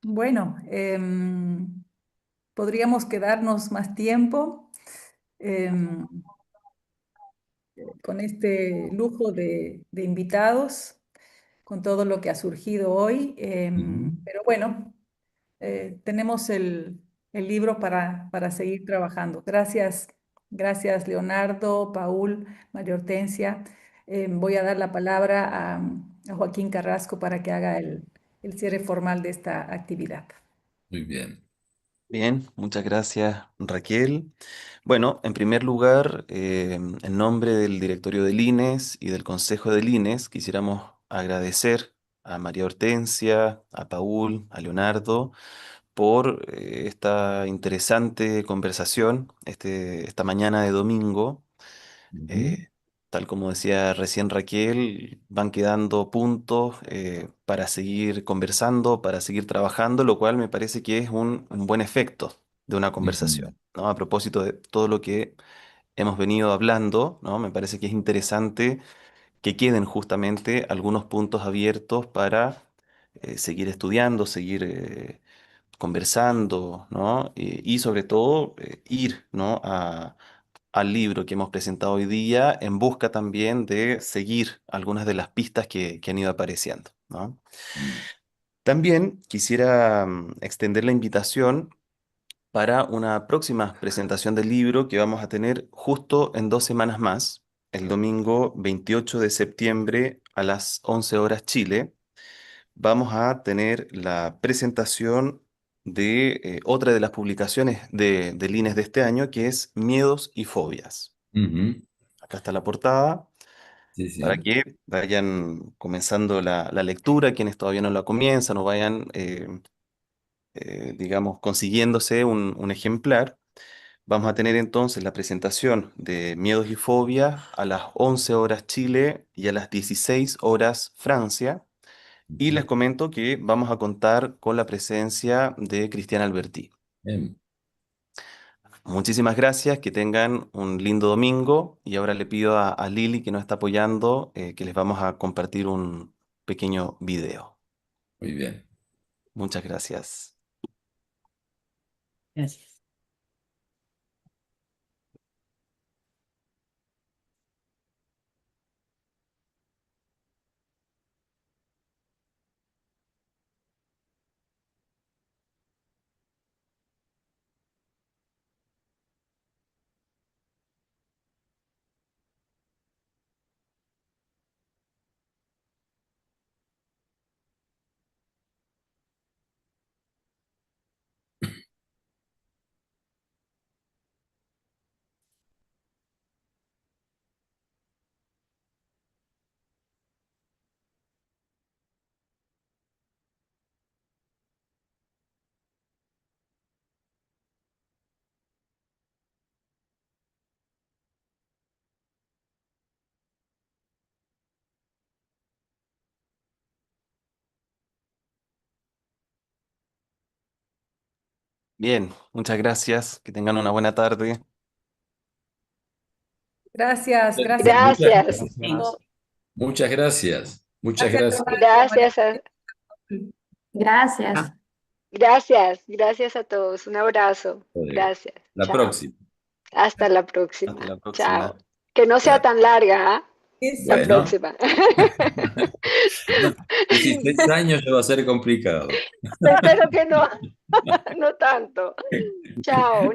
bueno, podríamos quedarnos más tiempo em, con este lujo de invitados, con todo lo que ha surgido hoy, ujú, pero bueno, tenemos el libro para seguir trabajando. Gracias, gracias Leonardo, Paul, María Hortensia. Voy a dar la palabra a Joaquín Carrasco para que haga el cierre formal de esta actividad. muy bien. Bien, muchas gracias, Raquel. Bueno, en primer lugar, en nombre del directorio del INES y del Consejo del INES, quisiéramos agradecer a María Hortensia, a Paul, a Leonardo, por esta interesante conversación esta mañana de domingo. Ujú, Eh, Tal como decía recién Raquel, van quedando puntos para seguir conversando, para seguir trabajando, lo cual me parece que es un buen efecto de una ujú, conversación, ¿no? A propósito de todo lo que hemos venido hablando, ¿no? Me parece que es interesante que queden justamente algunos puntos abiertos para seguir estudiando, seguir conversando, ¿no? Y sobre todo ir, ¿no? al libro que hemos presentado hoy día en busca también de seguir algunas de las pistas que han ido apareciendo, ¿no? Mm. También quisiera extender la invitación para una próxima presentación del libro que vamos a tener justo en 2 semanas más, el domingo 28 de septiembre a las 11 horas Chile. Vamos a tener la presentación de otra de las publicaciones del INES de este año, que es Miedos y Fobias. Ujú. Acá está la portada, Sí, para sí. que vayan comenzando la lectura, quienes todavía no la comienzan o vayan, digamos, consiguiéndose un ejemplar. Vamos a tener entonces la presentación de Miedos y Fobias a las 11 horas Chile y a las 16 horas Francia. Y les Ujú. comento que vamos a contar con la presencia de Cristian Alberti. Bien. Muchísimas gracias, que tengan un lindo domingo y ahora le pido a Lili, que nos está apoyando, que les vamos a compartir un pequeño video. Muy bien. Muchas gracias. Gracias. Bien, muchas gracias, que tengan una buena tarde. Gracias, gracias. Muchas, Gracias, Gracias. muchas gracias. Muchas Gracias, gracias. Rosario, María. gracias, Ah, Gracias. gracias a todos. Un abrazo. Gracias. La Chao. próxima. Hasta la Hasta próxima. la Chao. próxima. Que no sea Chao. tan larga, ¿ah? La Sí. Bueno, próxima. 16 años ya va a ser complicado. Espero que no, no tanto. Chao.